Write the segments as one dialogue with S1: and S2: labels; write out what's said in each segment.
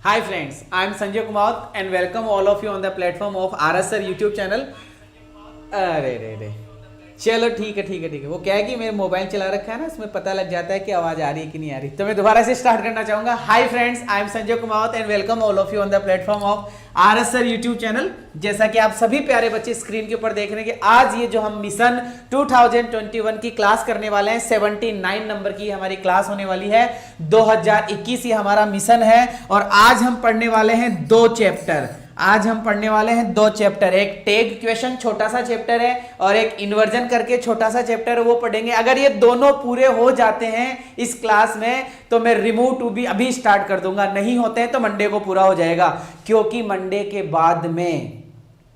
S1: Hi friends, I am Sanjay Kumar and welcome all of you on the platform of RSR YouTube channel. अरे रे रे चलो ठीक है वो क्या है कि मेरे मोबाइल चला रखा है ना, इसमें पता लग जाता है कि आवाज आ रही है कि नहीं आ रही। तो मैं दोबारा से स्टार्ट करना चाहूंगा। Hi friends, I am Sanjay Kumar and welcome all of you on the platform of RSR YouTube channel. जैसा कि आप सभी प्यारे बच्चे स्क्रीन के ऊपर देख रहे हैं कि आज ये जो हम मिशन 2021 की क्लास करने वाले हैं, 79 नंबर की हमारी क्लास होने वाली है। 2021 ये हमारा मिशन है और आज हम पढ़ने वाले हैं दो चैप्टर। आज हम पढ़ने वाले हैं दो चैप्टर, एक टैग क्वेश्चन छोटा सा चैप्टर है और एक इन्वर्जन करके छोटा सा चैप्टर है, वो पढ़ेंगे। अगर ये दोनों पूरे हो जाते हैं इस क्लास में तो मैं रिमूव टू बी अभी स्टार्ट कर दूंगा, नहीं होते हैं तो मंडे को पूरा हो जाएगा, क्योंकि मंडे के बाद में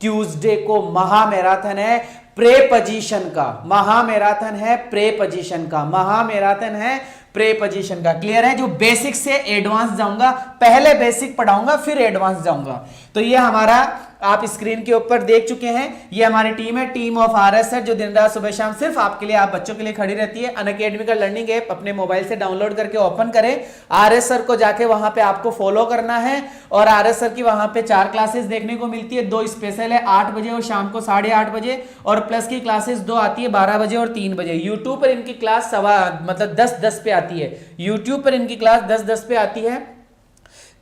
S1: ट्यूसडे को महामैराथन है प्रे-पोजीशन का। महामैराथन है प्रे-पोजीशन का, महामैराथन है प्रे-पोजीशन का। क्लियर है? जो बेसिक से एडवांस जाऊंगा, पहले बेसिक पढ़ाऊंगा फिर एडवांस जाऊंगा। तो ये हमारा आप स्क्रीन के ऊपर देख चुके हैं, ये हमारी टीम है, टीम ऑफ आरएसआर, जो दिन रात सुबह शाम सिर्फ आपके लिए, आप बच्चों के लिए खड़ी रहती है। अनअकैडमी का लर्निंग ऐप अपने मोबाइल से डाउनलोड करके ओपन करें, आरएसआर को जाके वहां पे आपको फॉलो करना है और आरएसआर की वहां पे 4 क्लासेस देखने को मिलती है। 2 स्पेशल है 8 बजे और शाम को 8:30 बजे, और प्लस की क्लासेस 2 आती है 12 बजे और 3 बजे। यूट्यूब पर इनकी क्लास 10:10 पे आती है, यूट्यूब पर इनकी क्लास 10:10 पे आती है।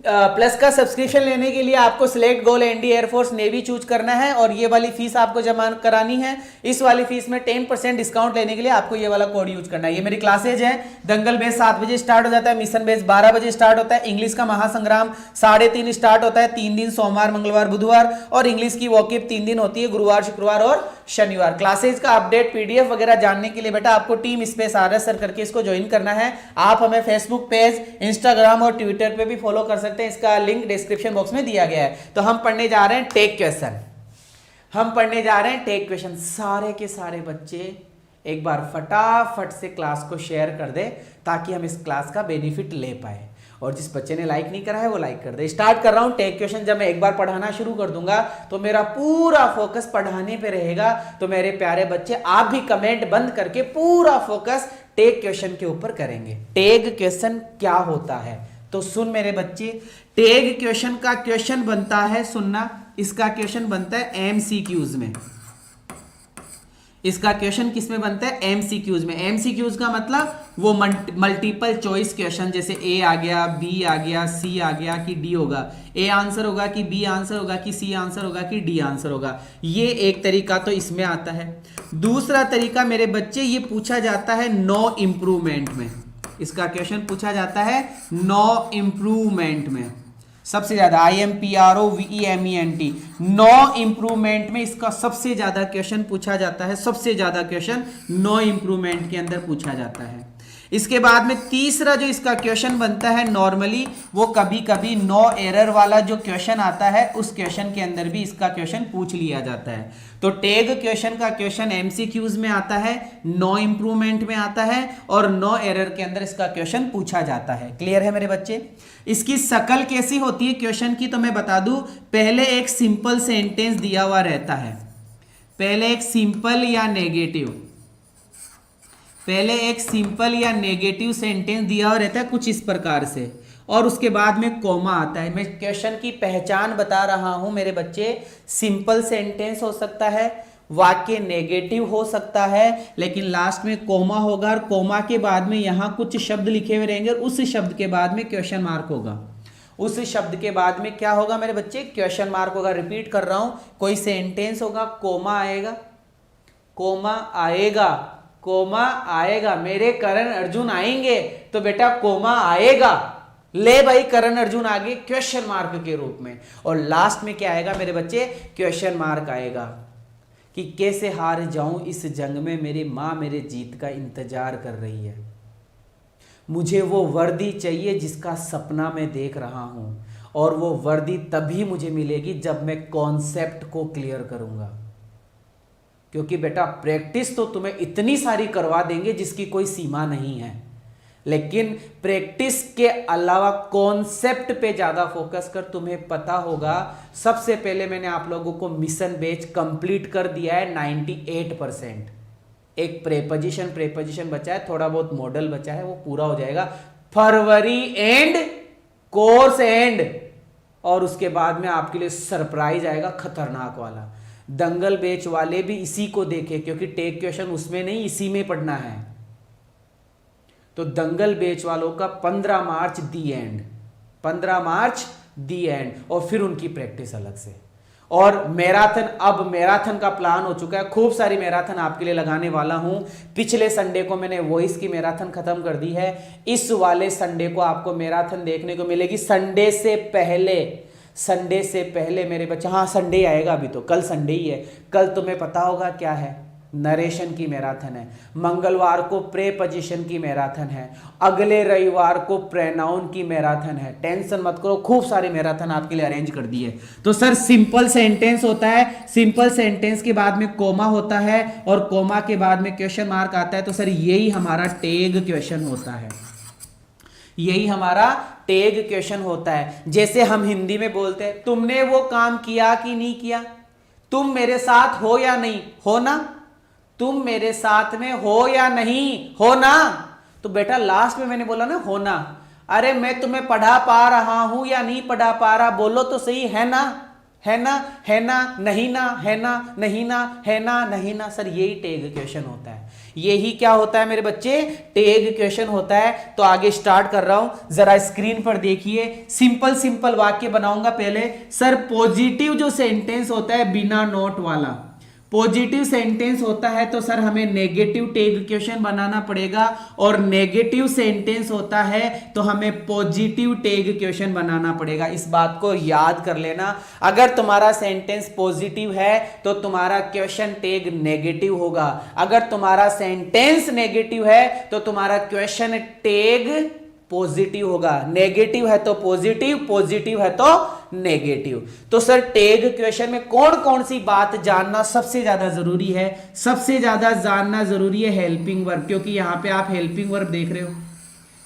S1: प्लस का सब्सक्रिप्शन लेने के लिए आपको सिलेक्ट गोल एनडी एयरफोर्स नेवी चूज करना है और ये वाली फीस आपको जमा करानी है। इस वाली फीस में 10% डिस्काउंट लेने के लिए आपको ये वाला कोड यूज करना है। ये मेरी क्लासेज है। दंगल बेस 7 बजे स्टार्ट हो जाता है, मिशन बेस 12 बजे स्टार्ट होता है, इंग्लिश का महासंग्राम 3:30 स्टार्ट होता है, 3 दिन सोमवार मंगलवार बुधवार, और इंग्लिश की वॉकिफ 3 दिन होती है, गुरुवार शुक्रवार और शनिवार। क्लासेज का अपडेट पीडीएफ वगैरह जानने के लिए बेटा आपको टीम स्पेस आरएसआर करके इसको ज्वाइन करना है। आप हमें फेसबुक पेज, इंस्टाग्राम और ट्विटर पे भी फॉलो कर सकते हैं, इसका लिंक डिस्क्रिप्शन बॉक्स में दिया गया है। तो हम पढ़ने जा रहे हैं टेक क्वेश्चन, हम पढ़ने जा रहे हैं टेक क्वेश्चन। सारे के सारे बच्चे एक बार फटाफट से क्लास को शेयर कर दे ताकि हम इस क्लास का बेनिफिट ले पाए, और जिस बच्चे ने लाइक नहीं करा है वो लाइक कर दे। स्टार्ट कर रहा हूं टेक क्वेश्चन। जब मैं एक बार पढ़ाना शुरू कर दूंगा तो मेरा पूरा फोकस पढ़ाने पे रहेगा। तो मेरे प्यारे बच्चे आप भी कमेंट बंद करके पूरा फोकस टेक क्वेश्चन के ऊपर करेंगे। टेक क्वेश्चन क्या होता है तो सुन मेरे बच्चे, टैग क्वेश्चन का क्वेश्चन बनता है, सुनना, इसका क्वेश्चन बनता है एमसीक्यूज में। इसका क्वेश्चन किस में बनता है? एमसीक्यूज में। एमसीक्यूज का मतलब वो मल्टीपल चॉइस क्वेश्चन, जैसे ए आ गया, बी आ गया, सी आ गया कि डी होगा, ए आंसर होगा कि बी आंसर होगा कि सी आंसर होगा कि डी आंसर होगा। ये एक तरीका तो इसमें आता है। दूसरा तरीका मेरे बच्चे ये पूछा जाता है नो इम्प्रूवमेंट में। इसका क्वेश्चन पूछा जाता है नो इम्प्रूवमेंट में, सबसे ज्यादा IMPROVEMENT, नो इम्प्रूवमेंट में इसका सबसे ज्यादा क्वेश्चन पूछा जाता है। सबसे ज्यादा क्वेश्चन नो इम्प्रूवमेंट के अंदर पूछा जाता है। इसके बाद में तीसरा जो इसका क्वेश्चन बनता है नॉर्मली, वो कभी कभी नो एरर वाला जो क्वेश्चन आता है उस क्वेश्चन के अंदर भी इसका क्वेश्चन पूछ लिया जाता है। तो टैग क्वेश्चन का क्वेश्चन एमसीक्यूज में आता है, नो इम्प्रूवमेंट में आता है और नो एरर के अंदर इसका क्वेश्चन पूछा जाता है। क्लियर है मेरे बच्चे? इसकी शकल कैसी होती है क्वेश्चन की तो मैं बता दूं। पहले एक सिंपल सेंटेंस दिया हुआ रहता है, पहले एक सिंपल या नेगेटिव, पहले एक सिंपल या नेगेटिव सेंटेंस दिया हुआ रहता है कुछ इस प्रकार से, और उसके बाद में कोमा आता है। मैं क्वेश्चन की पहचान बता रहा हूं मेरे बच्चे। सिंपल सेंटेंस हो सकता है, वाक्य नेगेटिव हो सकता है, लेकिन लास्ट में कोमा होगा और कोमा के बाद में यहां कुछ शब्द लिखे हुए रहेंगे और उस शब्द के बाद में क्वेश्चन मार्क होगा। उस शब्द के बाद में क्या होगा मेरे बच्चे? क्वेश्चन मार्क होगा। रिपीट कर रहा हूं, कोई सेंटेंस होगा, कोमा आएगा, कोमा आएगा, कोमा आएगा। मेरे करण अर्जुन आएंगे तो बेटा कोमा आएगा। ले भाई करण अर्जुन आगे क्वेश्चन मार्क के रूप में, और लास्ट में क्या आएगा मेरे बच्चे? क्वेश्चन मार्क आएगा कि कैसे हार जाऊं इस जंग में, मेरी मां मेरे जीत का इंतजार कर रही है, मुझे वो वर्दी चाहिए जिसका सपना मैं देख रहा हूं, और वो वर्दी तभी मुझे मिलेगी जब मैं कॉन्सेप्ट को क्लियर करूंगा। क्योंकि बेटा प्रैक्टिस तो तुम्हें इतनी सारी करवा देंगे जिसकी कोई सीमा नहीं है, लेकिन प्रैक्टिस के अलावा कॉन्सेप्ट पे ज्यादा फोकस कर। तुम्हें पता होगा सबसे पहले मैंने आप लोगों को मिशन बेच कंप्लीट कर दिया है 98%। एक प्रेपोजिशन बचा है, थोड़ा बहुत मॉडल बचा है, वो पूरा हो जाएगा। फरवरी एंड कोर्स एंड और उसके बाद में आपके लिए सरप्राइज आएगा खतरनाक वाला। दंगल बैच वाले भी इसी को देखे, क्योंकि टेक क्वेश्चन उसमें नहीं इसी में पढ़ना है। तो दंगल बैच वालों का 15 मार्च दी एंड, 15 मार्च दी एंड, और फिर उनकी प्रैक्टिस अलग से। और मैराथन, अब मैराथन का प्लान हो चुका है, खूब सारी मैराथन आपके लिए लगाने वाला हूं। पिछले संडे को मैंने वॉइस की मैराथन खत्म कर दी है, इस वाले संडे को आपको मैराथन देखने को मिलेगी। संडे से पहले मेरे बच्चे, हाँ संडे आएगा, अभी तो कल संडे ही है। कल तुम्हें पता होगा क्या है, नरेशन की मैराथन है। मंगलवार को प्रेपोजिशन की मैराथन है। अगले रविवार को प्रोनाउन की मैराथन है। टेंशन मत करो, खूब सारी मैराथन आपके लिए अरेंज कर दी है। तो सर सिंपल सेंटेंस होता है, सिंपल सेंटेंस के बाद में कोमा होता है, और कोमा के बाद में क्वेश्चन मार्क आता है। तो सर यही हमारा टैग क्वेश्चन होता है, यही हमारा टैग क्वेश्चन होता है। जैसे हम हिंदी में बोलते हैं, तुमने वो काम किया कि नहीं किया, तुम मेरे साथ हो या नहीं, हो ना, तुम मेरे साथ में हो या नहीं, हो ना। तो बेटा लास्ट में मैंने बोला ना होना, अरे मैं तुम्हें पढ़ा पा रहा हूं या नहीं पढ़ा पा रहा, बोलो तो सही, है ना, है ना, है ना, नहीं ना, है ना, नहीं ना, है ना, नहीं ना। सर यही टैग क्वेश्चन होता है, यही क्या होता है मेरे बच्चे, टैग क्वेश्चन होता है। तो आगे स्टार्ट कर रहा हूं, जरा स्क्रीन पर देखिए। सिंपल सिंपल वाक्य बनाऊंगा पहले। सर पॉजिटिव जो सेंटेंस होता है बिना नोट वाला, पॉजिटिव सेंटेंस होता है तो सर हमें नेगेटिव टैग क्वेश्चन बनाना पड़ेगा, और नेगेटिव सेंटेंस होता है तो हमें पॉजिटिव टैग क्वेश्चन बनाना पड़ेगा। इस बात को याद कर लेना, अगर तुम्हारा सेंटेंस पॉजिटिव है तो तुम्हारा क्वेश्चन टैग नेगेटिव होगा, अगर तुम्हारा सेंटेंस नेगेटिव है तो तुम्हारा क्वेश्चन टैग पॉजिटिव होगा। नेगेटिव है तो पॉजिटिव, पॉजिटिव है तो नेगेटिव। तो सर टैग क्वेश्चन में कौन कौन सी बात जानना सबसे ज्यादा जरूरी है, सबसे ज्यादा जानना जरूरी है हेल्पिंग वर्ब, क्योंकि यहां पे आप हेल्पिंग वर्ब देख रहे हो।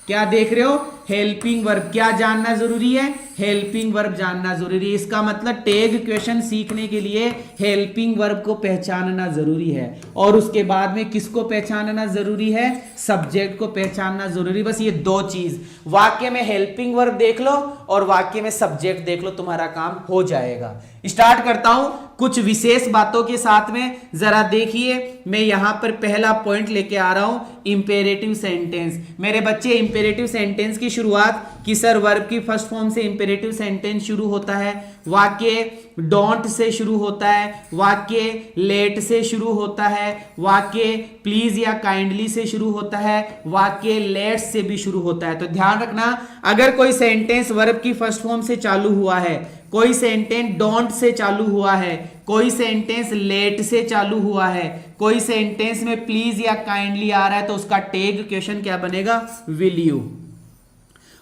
S1: क्या देख रहे हो, हेल्पिंग वर्ब। क्या जानना जरूरी है, हेल्पिंग वर्ब जानना जरूरी है। इसका मतलब टैग क्वेश्चन सीखने के लिए हेल्पिंग वर्ब को पहचानना जरूरी है, और उसके बाद में किसको पहचानना जरूरी है, सब्जेक्ट को पहचानना जरूरी। बस ये दो चीज, वाक्य में हेल्पिंग वर्ब देख लो और वाक्य में सब्जेक्ट देख लो, तुम्हारा काम हो जाएगा। स्टार्ट करता हूं कुछ विशेष बातों के साथ में, जरा देखिए। मैं यहां पर पहला पॉइंट लेके आ रहा हूं, इंपेरेटिव सेंटेंस। मेरे बच्चे इंपेरेटिव सेंटेंस की शुरुआत कि सर वर्ब की फर्स्ट फॉर्म से इंपेरेटिव सेंटेंस शुरू होता है, वाक्य डोंट से शुरू होता है, वाक्य लेट से शुरू होता है, वाक्य प्लीज या काइंडली से शुरू होता है, वाक्य लेट्स से भी शुरू होता है। तो ध्यान रखना, अगर कोई सेंटेंस वर्ब की फर्स्ट फॉर्म से चालू हुआ है, कोई सेंटेंस डोंट से चालू हुआ है, कोई सेंटेंस लेट से चालू हुआ है, कोई सेंटेंस में प्लीज या काइंडली आ रहा है, तो उसका टैग क्वेश्चन क्या बनेगा, विल यू।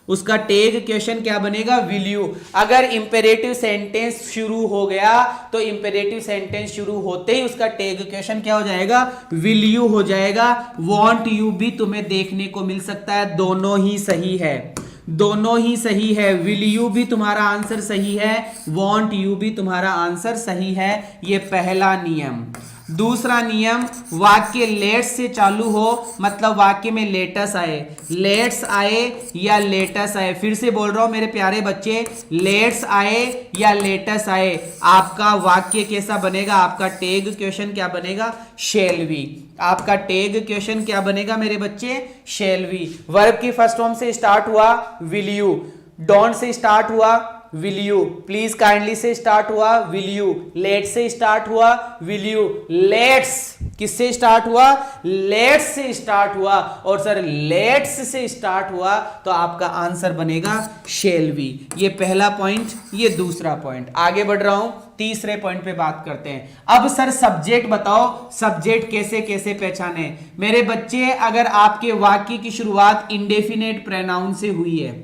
S1: उसका टैग क्वेश्चन क्या बनेगा, विल यू। अगर इंपेरेटिव सेंटेंस शुरू हो गया तो इंपेरेटिव सेंटेंस शुरू होते ही उसका टैग क्वेश्चन क्या हो जाएगा, विल यू हो जाएगा। वांट यू भी तुम्हें देखने को मिल सकता है, दोनों ही सही है, दोनों ही सही है। विल यू भी तुम्हारा आंसर सही है, वांट यू भी तुम्हारा आंसर सही है। ये पहला नियम। दूसरा नियम, वाक्य लेट्स से चालू हो, मतलब वाक्य में लेटस आए, लेट्स आए या लेटस आए। फिर से बोल रहा हूं मेरे प्यारे बच्चे, लेट्स आए या लेटस आए, आपका वाक्य कैसा बनेगा, आपका टैग क्वेश्चन क्या बनेगा, शैल बी। आपका टैग क्वेश्चन क्या बनेगा मेरे बच्चे, शैल बी। वर्ब की फर्स्ट फॉर्म से स्टार्ट हुआ, will you. Don't say start हुआ, विल यू। प्लीज काइंडली से स्टार्ट हुआ, विल यू। लेट से स्टार्ट हुआ, विल यू। लेट्स किससे स्टार्ट हुआ, लेट्स से स्टार्ट हुआ, और सर लेट्स से स्टार्ट हुआ तो आपका आंसर बनेगा शैल बी। ये पहला पॉइंट, ये दूसरा पॉइंट। आगे बढ़ रहा हूं, तीसरे पॉइंट पे बात करते हैं। अब सर सब्जेक्ट बताओ, सब्जेक्ट कैसे कैसे पहचाने मेरे बच्चे। अगर आपके वाक्य की शुरुआत इंडेफिनेट प्रोनाउन से हुई है,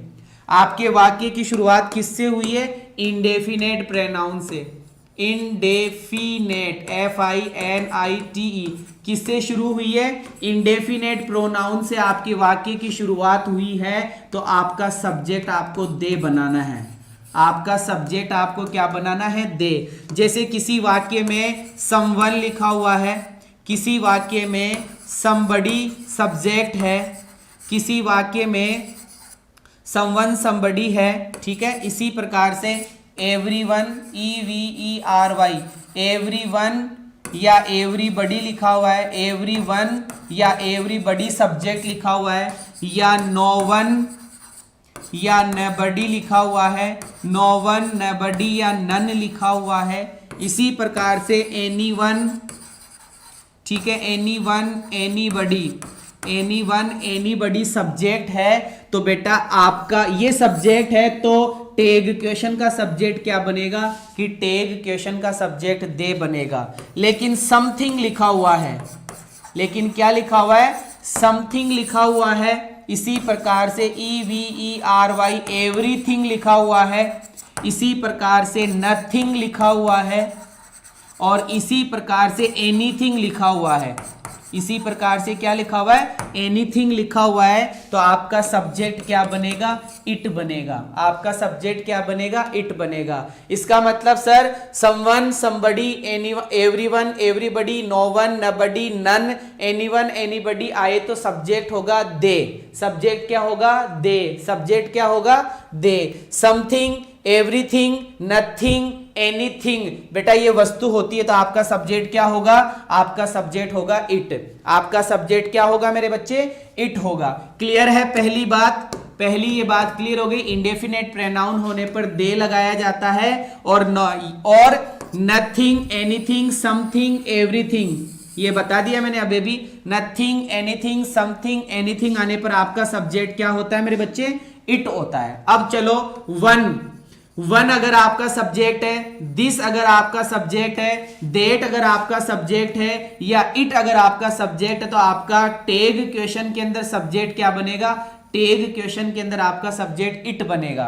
S1: आपके वाक्य की शुरुआत किससे हुई है, इंडेफिनेट प्रोनाउन से। इंडेफिनेट, FINITE, किससे शुरू हुई है, इंडेफिनेट प्रोनाउन से आपके वाक्य की शुरुआत हुई है, तो आपका सब्जेक्ट आपको दे बनाना है। आपका सब्जेक्ट आपको क्या बनाना है, दे। जैसे किसी वाक्य में समवन लिखा हुआ है, किसी वाक्य में समबडी सब्जेक्ट है, किसी वाक्य में समवन समबडी है, ठीक है। इसी प्रकार से एवरीवन, EVERY, एवरीवन या एवरीबडी लिखा हुआ है, एवरीवन या एवरीबडी सब्जेक्ट लिखा हुआ है, या नो वन या नबडी लिखा हुआ है, नो वन नबडी या नन लिखा हुआ है। इसी प्रकार से एनीवन, ठीक है, anyone anybody, anyone anybody subject है। तो बेटा आपका ये सब्जेक्ट है तो टैग क्वेश्चन का सब्जेक्ट क्या बनेगा कि टैग क्वेश्चन का सब्जेक्ट दे बनेगा। लेकिन समथिंग लिखा हुआ है, लेकिन क्या लिखा हुआ है, समथिंग लिखा हुआ है। इसी प्रकार से EVERY एवरीथिंग लिखा हुआ है, इसी प्रकार से नथिंग लिखा हुआ है, और इसी प्रकार से एनीथिंग लिखा हुआ है। इसी प्रकार से क्या लिखा हुआ है, एनीथिंग लिखा हुआ है। तो आपका सब्जेक्ट क्या बनेगा, इट बनेगा। आपका सब्जेक्ट क्या बनेगा, इट बनेगा। इसका मतलब sir someone, somebody, any, everyone, everybody, no one, nobody, none, anyone, anybody आए तो सब्जेक्ट होगा दे। सब्जेक्ट क्या होगा, दे। सब्जेक्ट क्या होगा, दे। समथिंग, एवरीथिंग, नथिंग, एनीथिंग, बेटा ये वस्तु होती है तो आपका सब्जेक्ट क्या होगा, आपका सब्जेक्ट होगा इट। आपका सब्जेक्ट क्या होगा मेरे बच्चे, इट होगा। क्लियर है पहली बात, पहली ये बात क्लियर हो गई। इंडेफिनेट प्रोनाउन होने पर दे लगाया जाता है, और नथिंग, एनीथिंग, समथिंग, एवरीथिंग, ये बता दिया मैंने अभी भी। नथिंग, एनीथिंग, समथिंग, एनीथिंग आने पर आपका सब्जेक्ट क्या होता है मेरे बच्चे, इट होता है। अब चलो वन, वन अगर आपका सब्जेक्ट है, दिस अगर आपका सब्जेक्ट है, देट अगर आपका सब्जेक्ट है, या इट अगर आपका सब्जेक्ट है, तो आपका टैग क्वेश्चन के अंदर सब्जेक्ट क्या बनेगा, टैग क्वेश्चन के अंदर आपका सब्जेक्ट इट बनेगा।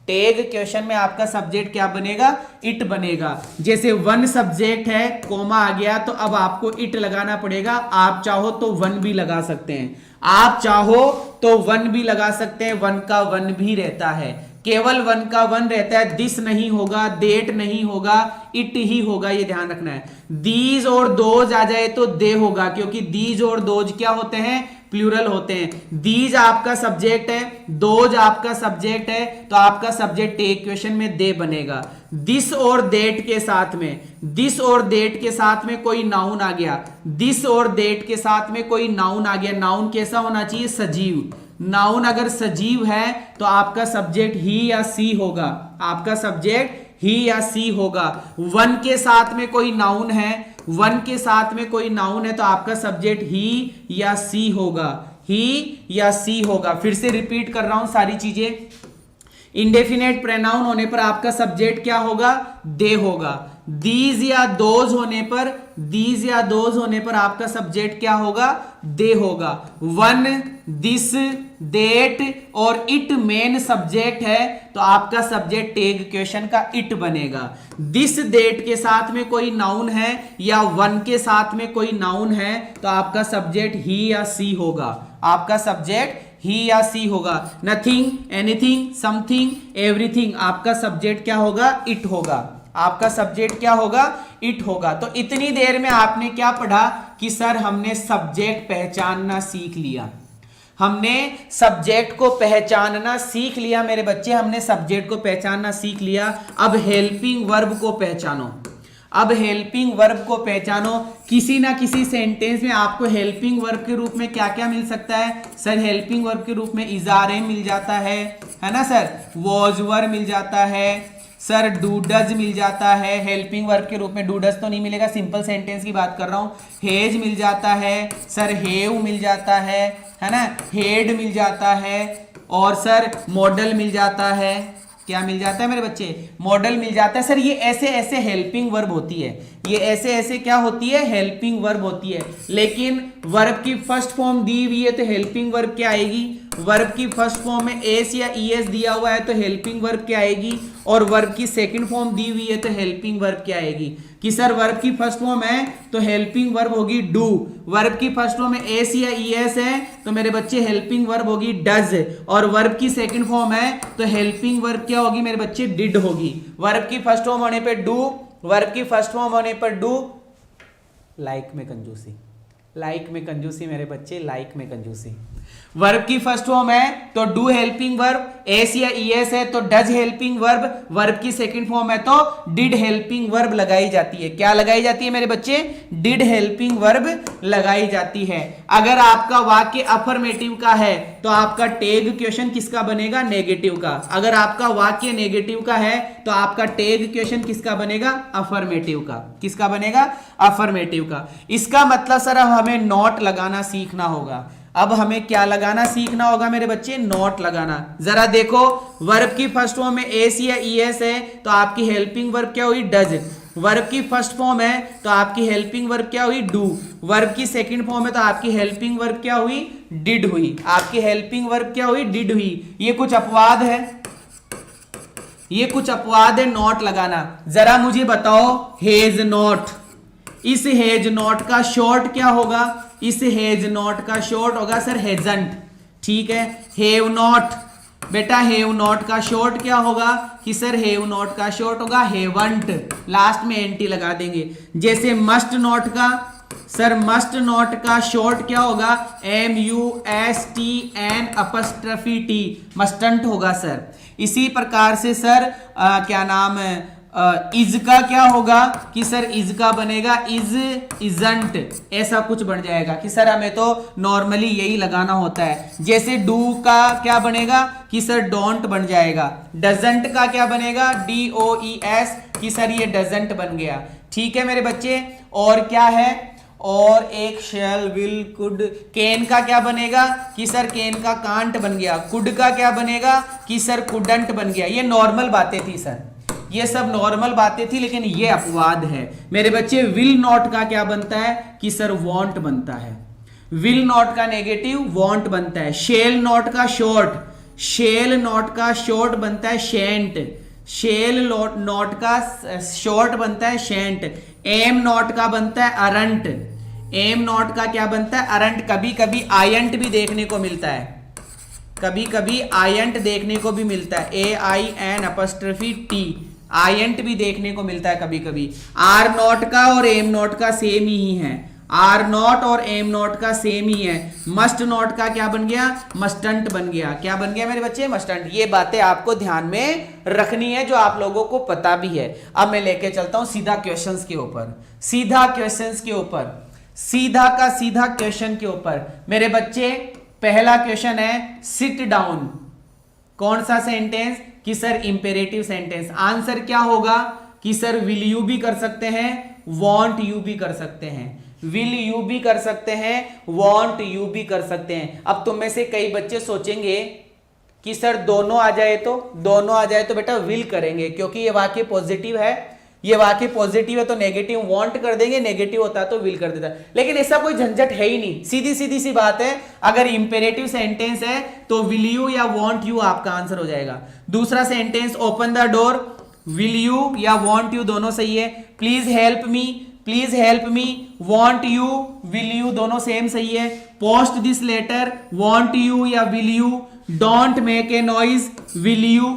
S1: टैग क्वेश्चन में आपका सब्जेक्ट क्या बनेगा, इट बनेगा। जैसे वन सब्जेक्ट है, कोमा आ गया, तो अब आपको इट लगाना पड़ेगा। आप चाहो तो वन भी लगा सकते हैं, आप चाहो तो वन भी लगा सकते हैं, वन का वन भी रहता है, केवल वन का वन रहता है। दिस नहीं होगा, देट नहीं होगा, इट ही होगा, ये ध्यान रखना है। दीज और दोज आ जाए तो दे होगा, क्योंकि दीज और दोज क्या होते हैं, प्लूरल होते हैं। दीज आपका सब्जेक्ट है, दोज आपका सब्जेक्ट है, तो आपका सब्जेक्ट टैग क्वेश्चन में दे बनेगा। दिस और देट के साथ में, दिस और देट के साथ में कोई नाउन आ गया, दिस और देट के साथ में कोई नाउन आ गया। नाउन कैसा होना चाहिए, सजीव। नाउन अगर सजीव है तो आपका सब्जेक्ट ही या सी होगा, आपका सब्जेक्ट ही या सी होगा। वन के साथ में कोई नाउन है, वन के साथ में कोई नाउन है, तो आपका सब्जेक्ट ही या सी होगा, ही या सी होगा। फिर से रिपीट कर रहा हूं सारी चीजें। इंडेफिनेट प्रोनाउन होने पर आपका सब्जेक्ट क्या होगा, दे होगा। दीज या दोज होने पर, दीज या दोज होने पर आपका सब्जेक्ट क्या होगा, दे होगा। वन, दिस, देट और इट मेन सब्जेक्ट है, तो आपका सब्जेक्ट टैग क्वेश्चन का इट बनेगा। दिस, देट के साथ में कोई नाउन है या वन के साथ में कोई नाउन है, तो आपका सब्जेक्ट ही या सी होगा, आपका सब्जेक्ट ही या सी होगा। नथिंग, एनीथिंग, समथिंग, एवरीथिंग, आपका सब्जेक्ट क्या होगा, इट होगा, आपका सब्जेक्ट क्या होगा, इट होगा। तो इतनी देर में आपने क्या पढ़ा कि सर हमने सब्जेक्ट पहचानना सीख लिया, हमने सब्जेक्ट को पहचानना सीख लिया मेरे बच्चे, हमने सब्जेक्ट को पहचानना सीख लिया। अब हेल्पिंग वर्ब को पहचानो, अब हेल्पिंग वर्ब को पहचानो। किसी ना किसी सेंटेंस में आपको हेल्पिंग वर्ब के रूप में क्या क्या मिल सकता है, सर हेल्पिंग वर्ब के रूप में इजारे मिल जाता है ना सर, वॉज वर मिल जाता है, सर डू डज मिल जाता है। हेल्पिंग वर्ब के रूप में डू डज तो नहीं मिलेगा, सिंपल सेंटेंस की बात कर रहा हूं। हेज मिल जाता है, सर हेव मिल जाता है ना, हेड मिल जाता है, और सर मॉडल मिल जाता है। क्या मिल जाता है मेरे बच्चे, मॉडल मिल जाता है। सर ये ऐसे ऐसे हेल्पिंग वर्ब होती है, ये ऐसे ऐसे क्या होती है, हेल्पिंग वर्ब होती है। लेकिन वर्ब की फर्स्ट फॉर्म दी हुई है तो हेल्पिंग वर्ब क्या आएगी, वर्ब की फर्स्ट फॉर्म में एस या ईएस दिया हुआ है तो हेल्पिंग वर्ब क्या आएगी, और वर्ब की सेकंड फॉर्म दी हुई है तो हेल्पिंग वर्ब क्या आएगी। कि सर वर्ब की फर्स्ट फॉर्म है तो हेल्पिंग वर्ब होगी डू, वर्ब की फर्स्ट फॉर्म में एस या ईएस है तो मेरे बच्चे हेल्पिंग वर्ब होगी डज, और वर्ब की सेकंड फॉर्म है तो हेल्पिंग वर्ब क्या होगी मेरे बच्चे, डिड होगी। वर्ब की फर्स्ट फॉर्म होने पे डू, वर्ब की फर्स्ट फॉर्म होने पर डू। लाइक में कंजूसी, लाइक में कंजूसी मेरे बच्चे, लाइक में कंजूसी। वर्ब की फर्स्ट फॉर्म है तो डू हेल्पिंग वर्ब, एस या ईएस है तो डज हेल्पिंग वर्ब, वर्ब की सेकंड फॉर्म है तो डिड हेल्पिंग वर्ब लगाई जाती है। क्या लगाई जाती है मेरे बच्चे? डिड हेल्पिंग वर्ब लगाई जाती है। अगर आपका वाक्य अफर्मेटिव का है तो आपका टैग क्वेश्चन किसका बनेगा? नेगेटिव का। अगर आपका वाक्य नेगेटिव का है तो आपका टैग क्वेश्चन किसका बनेगा? अफर्मेटिव का। किसका बनेगा? अफर्मेटिव का। इसका मतलब सर अब हमें नॉट लगाना सीखना होगा। अब हमें क्या लगाना सीखना होगा मेरे बच्चे? नॉट लगाना। जरा देखो, वर्ब की फर्स्ट फॉर्म में एस या ईएस है तो आपकी हेल्पिंग वर्ब क्या हुई? डज। वर्ब की फर्स्ट फॉर्म है तो आपकी हेल्पिंग वर्ब क्या हुई? डू। वर्ब की सेकंड फॉर्म है तो आपकी हेल्पिंग वर्ब क्या हुई? डिड हुई। आपकी हेल्पिंग वर्ब क्या हुई? डिड हुई। ये कुछ अपवाद है, ये कुछ अपवाद है नॉट लगाना। जरा मुझे बताओ, हेज नॉट, इस हेज नॉट का शॉर्ट क्या होगा? इस हेज नॉट का शॉर्ट होगा सर हेजंट। ठीक है। हेव नॉट, बेटा हेव नॉट का शॉर्ट क्या होगा? कि सर हेव नॉट का शॉर्ट होगा हेवंट। लास्ट में एंटी लगा देंगे। जैसे मस्ट नॉट का, सर मस्ट नॉट का शॉर्ट क्या होगा? MUSTN''T, मस्टंट होगा सर। इसी प्रकार से सर क्या नाम है, इज का क्या होगा? कि सर इज का बनेगा इज, इजंट, ऐसा कुछ बन जाएगा। कि सर हमें तो नॉर्मली यही लगाना होता है। जैसे डू का क्या बनेगा? कि सर डोंट बन जाएगा। डजंट का क्या बनेगा? DOES, कि सर ये डजंट बन गया। ठीक है मेरे बच्चे। और क्या है? और एक शेल विल कुड। कैन का क्या बनेगा? कि सर कैन का कांट बन गया। कुड का क्या बनेगा? कि सर कुडंट बन गया। ये नॉर्मल बातें थी सर, ये सब नॉर्मल बातें थी, लेकिन ये अपवाद है मेरे बच्चे। विल नॉट का क्या बनता है? कि सर वॉन्ट बनता है। विल नॉट का नेगेटिव वॉन्ट बनता है। शेल नॉट का शॉर्ट, शेल नॉट का शॉर्ट बनता है शेंट। शेल नॉट का शॉर्ट बनता है शेंट। एम नॉट का बनता है अरंट। एम नॉट का क्या बनता है? अरंट। कभी कभी आयंट भी देखने को मिलता है, कभी कभी आयंट देखने को भी मिलता है। AIN''T, आयंट भी देखने को मिलता है कभी कभी। आर नॉट का और एम नॉट का सेम ही है। आर नॉट और एम नॉट का सेम ही है। मस्ट नॉट का क्या बन गया? मस्टंट बन गया। क्या बन गया मेरे बच्चे? मस्टंट। ये बातें आपको ध्यान में रखनी है, जो आप लोगों को पता भी है। अब मैं लेके चलता हूं सीधा क्वेश्चंस के ऊपर, सीधा क्वेश्चंस के ऊपर, सीधा का सीधा क्वेश्चन के ऊपर। मेरे बच्चे पहला क्वेश्चन है सिट डाउन। कौन सा सेंटेंस? कि सर इंपेरेटिव सेंटेंस। आंसर क्या होगा? कि सर विल यू भी कर सकते हैं, वॉन्ट यू भी कर सकते हैं। विल यू भी कर सकते हैं, वॉन्ट यू भी कर सकते हैं। अब तुम में से कई बच्चे सोचेंगे कि सर दोनों आ जाए तो, दोनों आ जाए तो बेटा विल करेंगे, क्योंकि ये वाक्य पॉजिटिव है। ये वाक्य पॉजिटिव है तो नेगेटिव वांट कर देंगे, नेगेटिव होता है तो विल कर देता है। लेकिन ऐसा कोई झंझट है ही नहीं, सीधी सीधी सी बात है। अगर इंपेरेटिव सेंटेंस है तो विल यू या वांट यू आपका आंसर हो जाएगा। दूसरा sentence open the door, will you या वांट यू दोनों सही है। Please help me, please help me, want you, will you दोनों सेम सही है। Post this letter, want you या will you. Don't make a noise, will you,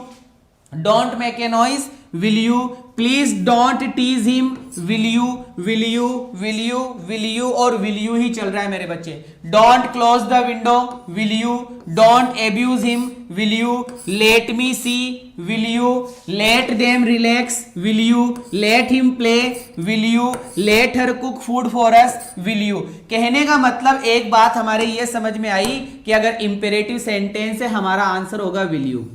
S1: don't make a noise, will you. Please don't tease him, will you, will you, will you, will you और will you ही चल रहा है मेरे बच्चे। Don't close the window, will you. Don't abuse him, will you. Let me see, will you. Let them relax, will you. Let him play, will you. Let her cook food for us, will you. कहने का मतलब एक बात हमारे ये समझ में आई कि अगर इंपेरेटिव सेंटेंस है हमारा आंसर होगा विल यू।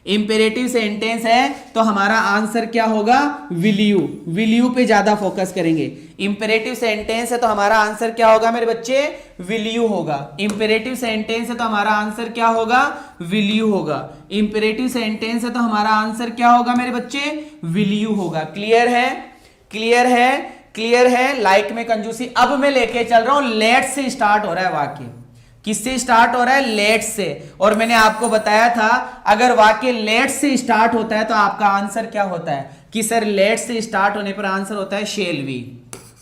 S1: इंपेरेटिव सेंटेंस है तो हमारा आंसर क्या होगा? Will you. विल यू पे ज्यादा फोकस करेंगे। इंपेरेटिव सेंटेंस है तो हमारा आंसर क्या होगा मेरे बच्चे? विल यू होगा। इंपेरेटिव सेंटेंस है तो हमारा आंसर क्या होगा? विल यू होगा। इंपेरेटिव सेंटेंस है तो हमारा आंसर क्या होगा मेरे बच्चे? विल यू होगा। क्लियर है? क्लियर है? क्लियर है? लाइक में कंजूसी। अब मैं लेके चल रहा हूं, लेट से स्टार्ट हो रहा है वाक्य। किससे स्टार्ट हो रहा है? लेट से। और मैंने आपको बताया था अगर वाक्य लेट से स्टार्ट होता है तो आपका आंसर क्या होता है? कि सर लेट से स्टार्ट होने पर आंसर होता है शेल वी।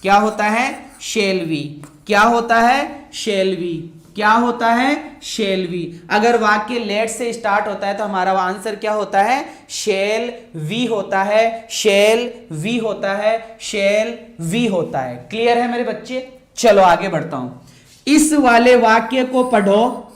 S1: क्या होता है? Shall we. क्या होता है? Shall we. क्या होता है? Shall we. अगर वाक्य लेट से स्टार्ट होता है तो हमारा आंसर क्या होता है? शेल वी होता है, शेल वी होता है, शेल वी होता है। क्लियर है मेरे बच्चे? चलो आगे बढ़ता हूं। इस वाले वाक्य को पढ़ो,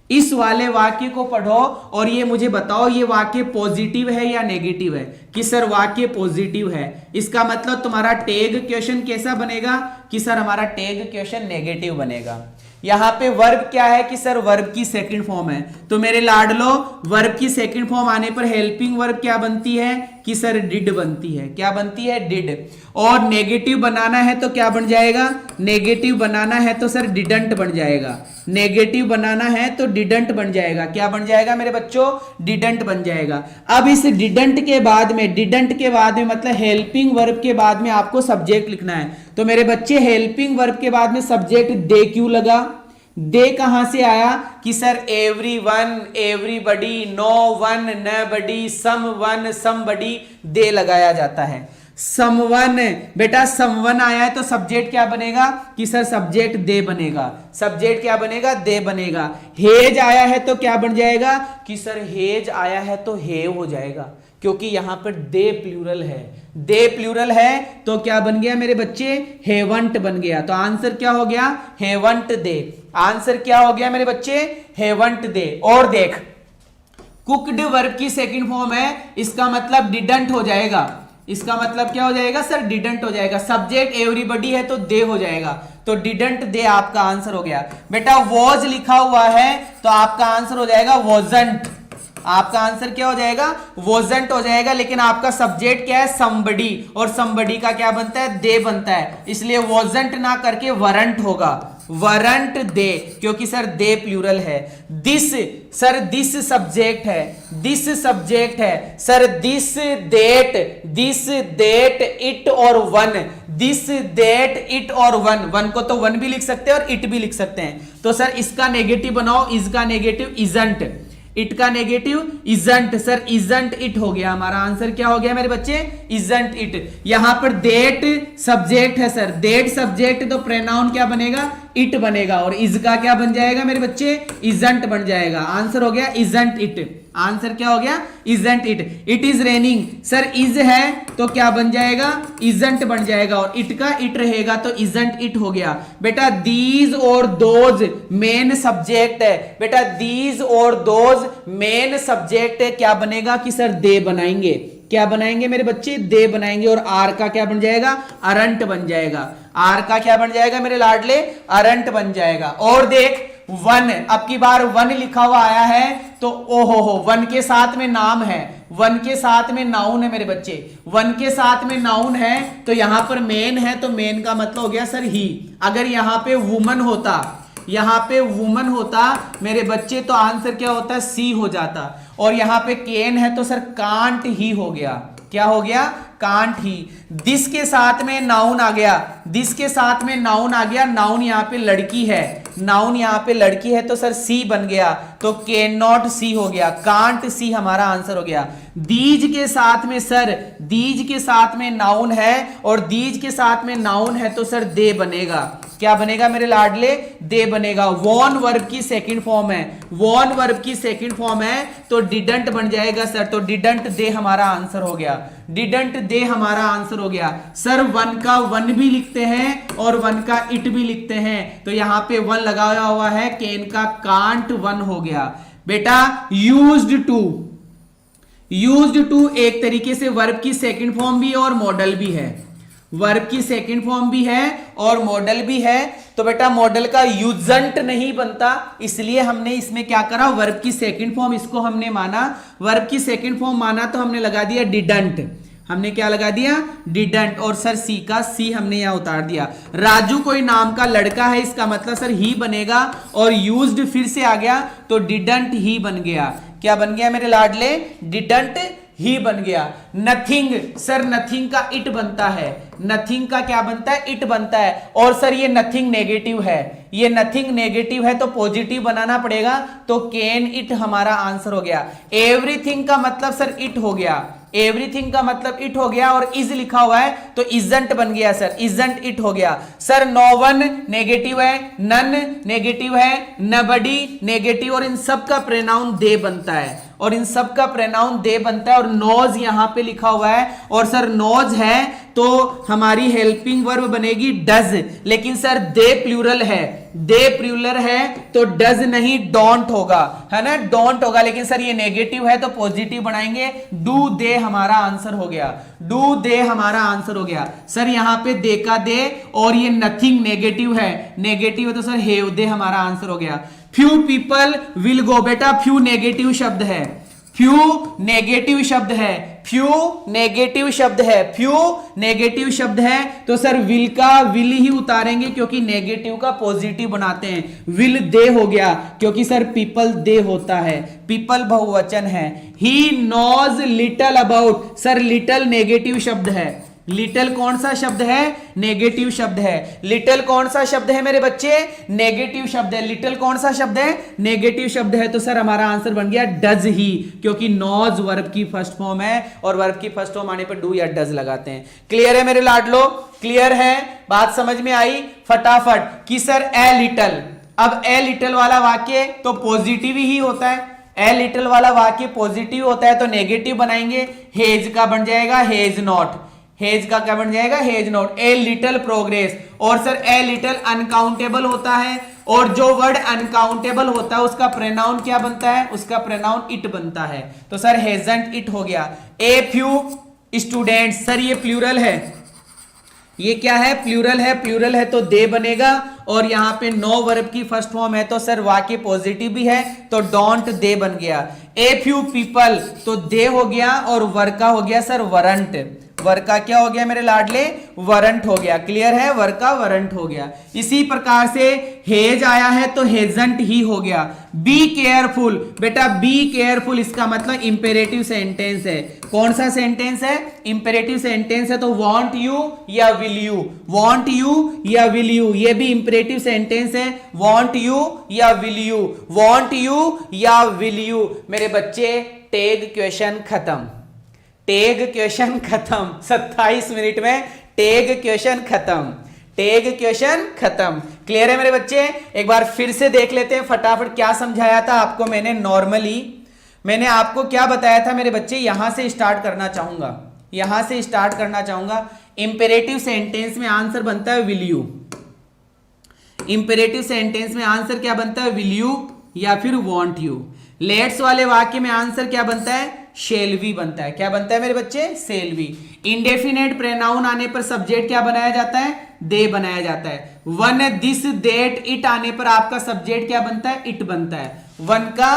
S1: इस वाले वाक्य को पढ़ो और ये मुझे बताओ ये वाक्य पॉजिटिव है या नेगेटिव है। कि सर वाक्य पॉजिटिव है, इसका मतलब तुम्हारा टैग क्वेश्चन कैसा बनेगा कि सर हमारा टैग क्वेश्चन नेगेटिव बनेगा। यहां पे वर्ब क्या है कि सर वर्ब की सेकंड फॉर्म है, तो मेरे लाडलो वर्ब की सेकंड फॉर्म आने पर हेल्पिंग वर्ब क्या बनती है कि सर डिड बनती है। क्या बनती है? डिड। और नेगेटिव बनाना है तो क्या बन जाएगा? नेगेटिव बनाना है तो सर डिडंट बन जाएगा। नेगेटिव बनाना है तो डिडंट बन जाएगा। क्या बन जाएगा मेरे बच्चों? डिडंट बन जाएगा। अब इस डिडंट के बाद में, डिडंट के बाद में मतलब हेल्पिंग वर्ब के बाद में आपको सब्जेक्ट लिखना है। तो मेरे बच्चे हेल्पिंग वर्ब के बाद में सब्जेक्ट दे क्यों लगा? दे कहां से आया कि sir everyone, everybody, no one, nobody, someone, somebody, दे लगाया जाता है। समवन, बेटा समवन आया है तो सब्जेक्ट क्या बनेगा कि सर सब्जेक्ट दे बनेगा। सब्जेक्ट क्या बनेगा? दे बनेगा। हेज आया है तो क्या बन जाएगा कि सर हेज आया है तो हेव हो जाएगा, क्योंकि यहां पर दे प्लूरल है। दे प्लूरल है तो क्या बन गया मेरे बच्चे? हेवंट बन गया। तो आंसर क्या हो गया? हेवंट दे। आंसर क्या हो गया मेरे बच्चे? हेवंट दे। और देख, कुक्ड वर्ब की सेकंड फॉर्म है, इसका मतलब डिडंट हो जाएगा। इसका मतलब क्या हो जाएगा सर? डिडंट हो जाएगा। सब्जेक्ट एवरीबॉडी है तो दे हो जाएगा, तो डिडंट दे आपका आंसर हो गया। बेटा वॉज लिखा हुआ है तो आपका आंसर हो जाएगा वॉजंट। आपका आंसर क्या हो जाएगा? वॉजंट हो जाएगा। लेकिन आपका सब्जेक्ट क्या है? समबडी, और समबडी का क्या बनता है? दे बनता है, इसलिए वॉजंट ना करके वरंट होगा। वरंट दे, क्योंकि सर दे प्लूरल है। दिस, सर दिस सब्जेक्ट है, दिस सब्जेक्ट है। सर दिस देट इट और वन, दिस देट इट और वन, वन को तो वन भी लिख सकते हैं और इट भी लिख सकते हैं। तो सर इसका नेगेटिव बनाओ, इसका नेगेटिव इजंट, इट का negative isn't. Sir isn't it हो गया। हमारा आंसर क्या हो गया मेरे बच्चे? Isn't it. यहां पर देट सब्जेक्ट है सर, देट सब्जेक्ट तो प्रोनाउन क्या बनेगा? इट बनेगा। और इज का क्या बन जाएगा मेरे बच्चे? इजंट बन जाएगा। आंसर हो गया इजंट इट। आंसर क्या हो गया? Isn't it. It is raining, sir is है तो क्या बन जाएगा? इजंट बन जाएगा। और इट का इट रहेगा तो इजंट इट हो गया। बेटा दीज और दोज मेन सब्जेक्ट है। बेटा दीज और दोज मेन सब्जेक्ट है, क्या बनेगा कि सर दे बनाएंगे। क्या बनाएंगे मेरे बच्चे? दे बनाएंगे। और आर का क्या बन जाएगा? अरंट बन जाएगा। आर का क्या बन जाएगा मेरे लाडले? अरंट बन जाएगा। और देख वन, अब की बार वन लिखा हुआ आया है तो ओहो हो, वन के साथ में नाम है, वन के साथ में नाउन है मेरे बच्चे। वन के साथ में नाउन है तो यहां पर मेन है, तो मेन का मतलब हो गया सर ही। अगर यहां पे वुमन होता, यहां पे वुमन होता मेरे बच्चे, तो आंसर क्या होता? सी हो जाता। और यहां पे केन है तो सर कांट ही हो गया। क्या हो गया? Can't he. दिस के साथ में नाउन आ गया, दिस के साथ में नाउन आ गया। नाउन यहां पे लड़की है, नाउन यहां पे लड़की है तो सर सी बन गया, तो कैन नॉट सी हो गया। कांट सी हमारा आंसर हो गया। दीज के साथ में सर, दीज के साथ में नाउन है और दीज के साथ में नाउन है तो सर दे बनेगा। क्या बनेगा मेरे लाडले? दे बनेगा। वॉन वर्ब की सेकंड फॉर्म है, वॉन वर्ब की सेकंड फॉर्म है तो डिडंट बन जाएगा सर। तो डिडंट दे हमारा आंसर हो गया। डिडंट दे हमारा आंसर हो गया। सर वन का वन भी लिखते हैं और वन का इट भी लिखते हैं, तो यहां पे वन लगाया हुआ है, केन का कांट वन हो गया। बेटा यूज्ड टू, यूज्ड टू एक तरीके से वर्ब की सेकंड फॉर्म भी है और मॉडल भी है। वर्ब की सेकंड फॉर्म भी है और मॉडल भी है। तो बेटा मॉडल का यूजंट नहीं बनता, इसलिए हमने इसमें क्या करा? वर्ब की सेकंड फॉर्म इसको हमने माना, वर्ब की सेकंड फॉर्म माना तो हमने लगा दिया डिडंट। हमने क्या लगा दिया? डिडंट। और सर सी का सी हमने यहां उतार दिया। राजू कोई नाम का लड़का है, इसका मतलब सर ही बनेगा। और यूज्ड फिर से आ गया तो डिडंट ही बन गया। क्या बन गया मेरे लाडले? डिडंट ही बन गया। नथिंग, सर नथिंग का इट बनता है, नथिंग का क्या बनता है? इट बनता है। और सर ये नथिंग नेगेटिव है, ये नथिंग नेगेटिव है तो पॉजिटिव बनाना पड़ेगा, तो कैन इट हमारा आंसर हो गया। एवरीथिंग का मतलब सर इट हो गया, एवरीथिंग का मतलब इट हो गया। और इज लिखा हुआ है तो इजंट बन गया सर, इजंट इट हो गया। सर नो वन नेगेटिव है, नन नेगेटिव है, नबडी नेगेटिव, और इन सब का प्रोनाउन दे बनता है, और इन सब का प्रोनाउन दे बनता है। और नोज यहां पे लिखा हुआ है, और सर नोज है तो हमारी हेल्पिंग वर्ब बनेगी डज, लेकिन सर दे प्लूरल है, दे प्लूरल है तो डज नहीं डोंट होगा, है ना, डोंट होगा। लेकिन सर ये नेगेटिव है तो पॉजिटिव बनाएंगे, डू दे हमारा आंसर हो गया, डू दे हमारा आंसर हो गया। सर यहां पे दे का दे और ये नथिंग नेगेटिव है, नेगेटिव है तो सर हैव दे हमारा आंसर हो गया। फ्यू पीपल विल गो, बेटा फ्यू नेगेटिव शब्द है, फ्यू नेगेटिव शब्द है, फ्यू नेगेटिव शब्द है, फ्यू नेगेटिव शब्द है तो सर विल का विल ही उतारेंगे क्योंकि नेगेटिव का पॉजिटिव बनाते हैं। विल दे हो गया क्योंकि सर पीपल दे होता है, पीपल बहुवचन है। He knows little about, sir little negative शब्द है, लिटल कौन सा शब्द है, नेगेटिव शब्द है। लिटल कौन सा शब्द है मेरे बच्चे, नेगेटिव शब्द है। लिटल कौन सा शब्द है, नेगेटिव शब्द है। तो सर हमारा आंसर बन गया डज ही, क्योंकि नॉज वर्ब की फर्स्ट फॉर्म है और वर्ब की फर्स्ट फॉर्म आने पर डू या डज लगाते हैं। क्लियर है मेरे लाडलो, क्लियर है, बात समझ में आई फटाफट कि सर ए लिटल। अब ए लिटल वाला वाक्य तो पॉजिटिव ही होता है, ए लिटल वाला वाक्य पॉजिटिव होता है तो नेगेटिव बनाएंगे, हेज का बन जाएगा हेज नॉट, हेज का क्या बन जाएगा, hedge not. A little progress, और सर ए लिटल अनकाउंटेबल होता है और जो वर्ड अनकाउंटेबल होता है उसका प्रोनाउन क्या बनता है, उसका प्रोनाउन इट बनता है। तो सर हेजंट इट हो गया। ए फ्यू स्टूडेंट्स, सर ये प्लूरल है, ये क्या है, प्लूरल है, प्लूरल है तो दे बनेगा और यहां पे नो वर्ब की फर्स्ट फॉर्म है तो सर वाक्य पॉजिटिव भी है तो डोंट दे बन गया। ए फ्यू पीपल तो दे हो गया और वर का हो गया सर वरंट, वर का क्या हो गया मेरे लाडले, वरंट हो गया। क्लियर है, वर का वरंट हो गया। इसी प्रकार से हेज आया है तो हेजंट ही हो गया। बी केयरफुल, बेटा बी केयरफुल इसका मतलब इंपेरेटिव सेंटेंस है। कौन सा सेंटेंस है, इंपेरेटिव सेंटेंस है तो वांट यू या विल यू, वांट यू या विल यू, ये भी इंपेरेटिव सेंटेंस है। वांट यू या विल यू, वांट यू या विल यू। मेरे बच्चे टैग क्वेश्चन खत्म, टैग क्वेश्चन खत्म, 27 मिनट में टैग क्वेश्चन खत्म, टैग क्वेश्चन खत्म। क्लियर है मेरे बच्चे, एक बार फिर से देख लेते हैं फटाफट क्या समझाया था आपको मैंने। नॉर्मली मैंने आपको क्या बताया था मेरे बच्चे, यहां से स्टार्ट करना चाहूंगा, यहां से स्टार्ट करना चाहूंगा। इंपेरेटिव सेंटेंस में आंसर बनता है विल यू, इंपेरेटिव सेंटेंस में आंसर क्या बनता है, विल यू या फिर वांट यू। लेट्स वाले वाक्य में आंसर क्या बनता है, शेल वी बनता है। क्या बनता है मेरे बच्चे, सेल वी। इंडेफिनेट प्रोनाउन आने पर सब्जेक्ट क्या बनाया जाता है, दे बनाया जाता है। वन दिस देट इट आने पर आपका सब्जेक्ट क्या बनता है, इट बनता है। वन का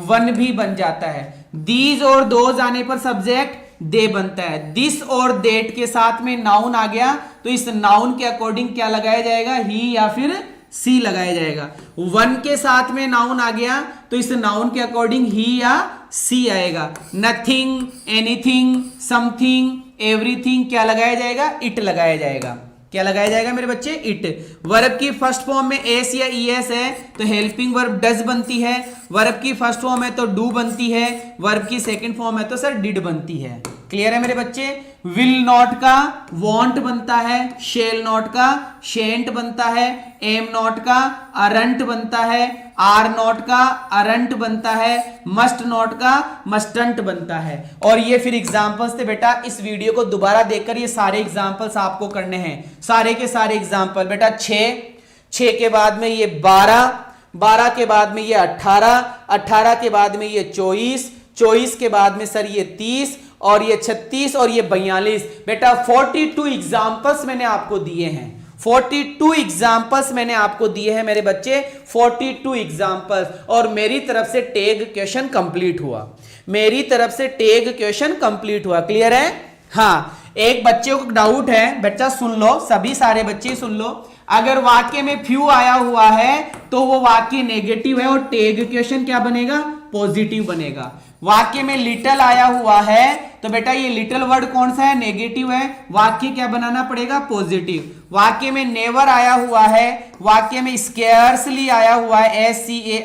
S1: वन भी बन जाता है। दीज और दोज आने पर सब्जेक्ट दे बनता है। दिस और देट के साथ में नाउन आ गया तो इस नाउन के अकॉर्डिंग क्या लगाया जाएगा, ही या फिर सी लगाया जाएगा। वन के साथ में नाउन आ गया तो इस नाउन के अकॉर्डिंग ही या सी आएगा। नथिंग, एनीथिंग, समथिंग, एवरीथिंग क्या लगाया जाएगा, इट लगाया जाएगा। क्या लगाया जाएगा मेरे बच्चे, इट। वर्ब की फर्स्ट फॉर्म में एस या ईएस है तो हेल्पिंग वर्ब डज बनती है। वर्ब की फर्स्ट फॉर्म है तो डू बनती है। वर्ब की सेकंड फॉर्म है तो सर डिड बनती है। क्लियर है मेरे बच्चे। विल नॉट का वॉन्ट बनता है, शेल नॉट का शेंट बनता है, एम नॉट का अरंट बनता है, आर नॉट का अरंट बनता है, मस्ट नॉट का मस्टंट बनता है। और ये फिर एग्जांपल्स थे बेटा, इस वीडियो को दोबारा देखकर ये सारे एग्जांपल्स आपको करने हैं, सारे के सारे एग्जांपल बेटा। 6 के बाद में ये 12 के बाद में ये 18 के बाद में ये 24 के बाद में सर ये 30 और ये 36 और ये 42। बेटा 42 एग्जाम्पल्स मैंने आपको दिए हैं, 42 एग्जाम्पल्स मैंने आपको दिए हैं मेरे बच्चे, 42 एग्जाम्पल्स। और मेरी तरफ से टैग क्वेश्चन कंप्लीट हुआ, मेरी तरफ से टैग क्वेश्चन कंप्लीट हुआ। क्लियर है। हाँ, एक बच्चे को डाउट है, बच्चा सुन लो, सभी सारे बच्चे सुन लो। अगर वाक्य में फ्यू आया हुआ है तो वो वाक्य नेगेटिव है और टैग क्वेश्चन क्या बनेगा, पॉजिटिव बनेगा। वाक्य में लिटल आया हुआ है तो बेटा ये लिटल वर्ड कौन सा है, नेगेटिव है, वाक्य क्या बनाना पड़ेगा, पॉजिटिव। वाक्य में नेवर आया हुआ है, वाक्य में स्केर्सली आया हुआ है, SCARCELY,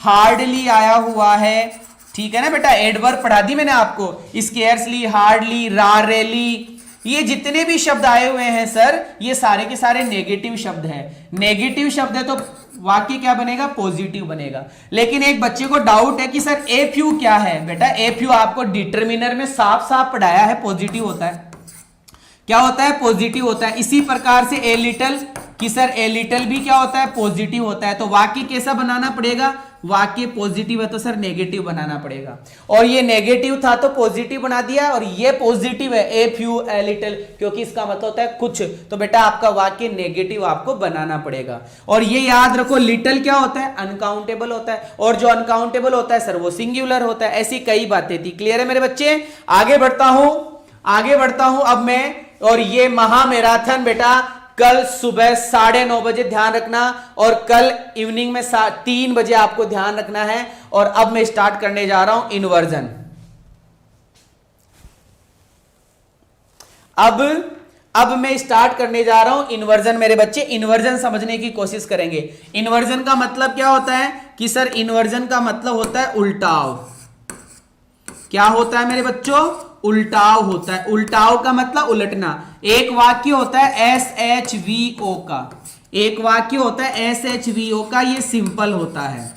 S1: हार्डली आया हुआ है, ठीक है ना बेटा। एडवर्ब पढ़ा दी मैंने आपको, स्केर्सली, हार्डली, रारेली, ये जितने भी शब्द आए हुए हैं सर ये सारे के सारे नेगेटिव शब्द हैं। नेगेटिव शब्द है तो वाक्य क्या बनेगा, पॉजिटिव बनेगा। लेकिन एक बच्चे को डाउट है कि सर ए फ्यू क्या है। बेटा ए फ्यू आपको डिटरमिनर में साफ साफ पढ़ाया है, पॉजिटिव होता है। क्या होता है, पॉजिटिव होता है। इसी प्रकार से ए लिटल, कि सर ए लिटल भी क्या होता है, पॉजिटिव होता है। तो वाक्य कैसा बनाना पड़ेगा, वाक्य पॉजिटिव है तो सर नेगेटिव बनाना पड़ेगा। और ये नेगेटिव था तो पॉजिटिव बना दिया, और ये पॉजिटिव है, ए फ्यू ए लिटल, क्योंकि इसका मतलब होता है कुछ, तो बेटा आपका वाक्य नेगेटिव आपको बनाना पड़ेगा। और ये याद रखो, लिटल क्या होता है, अनकाउंटेबल होता है, और जो अनकाउंटेबल होता है सर वो सिंगुलर होता है। ऐसी कई बातें थी। क्लियर है मेरे बच्चे? आगे बढ़ता हूं अब मैं। और ये महा मैराथन बेटा कल सुबह 9:30 बजे ध्यान रखना, और कल इवनिंग में 3 बजे आपको ध्यान रखना है। और अब मैं स्टार्ट करने जा रहा हूं इन्वर्जन। अब मैं स्टार्ट करने जा रहा हूं इन्वर्जन। मेरे बच्चे इन्वर्जन समझने की कोशिश करेंगे। इन्वर्जन का मतलब क्या होता है, कि सर इन्वर्जन का मतलब होता है उल्टाव। क्या होता है मेरे बच्चों, उल्टाव होता है। उल्टाव का मतलब उलटना। एक वाक्य होता है SHVO का, एक वाक्य होता है SHVO का, ये सिंपल होता है।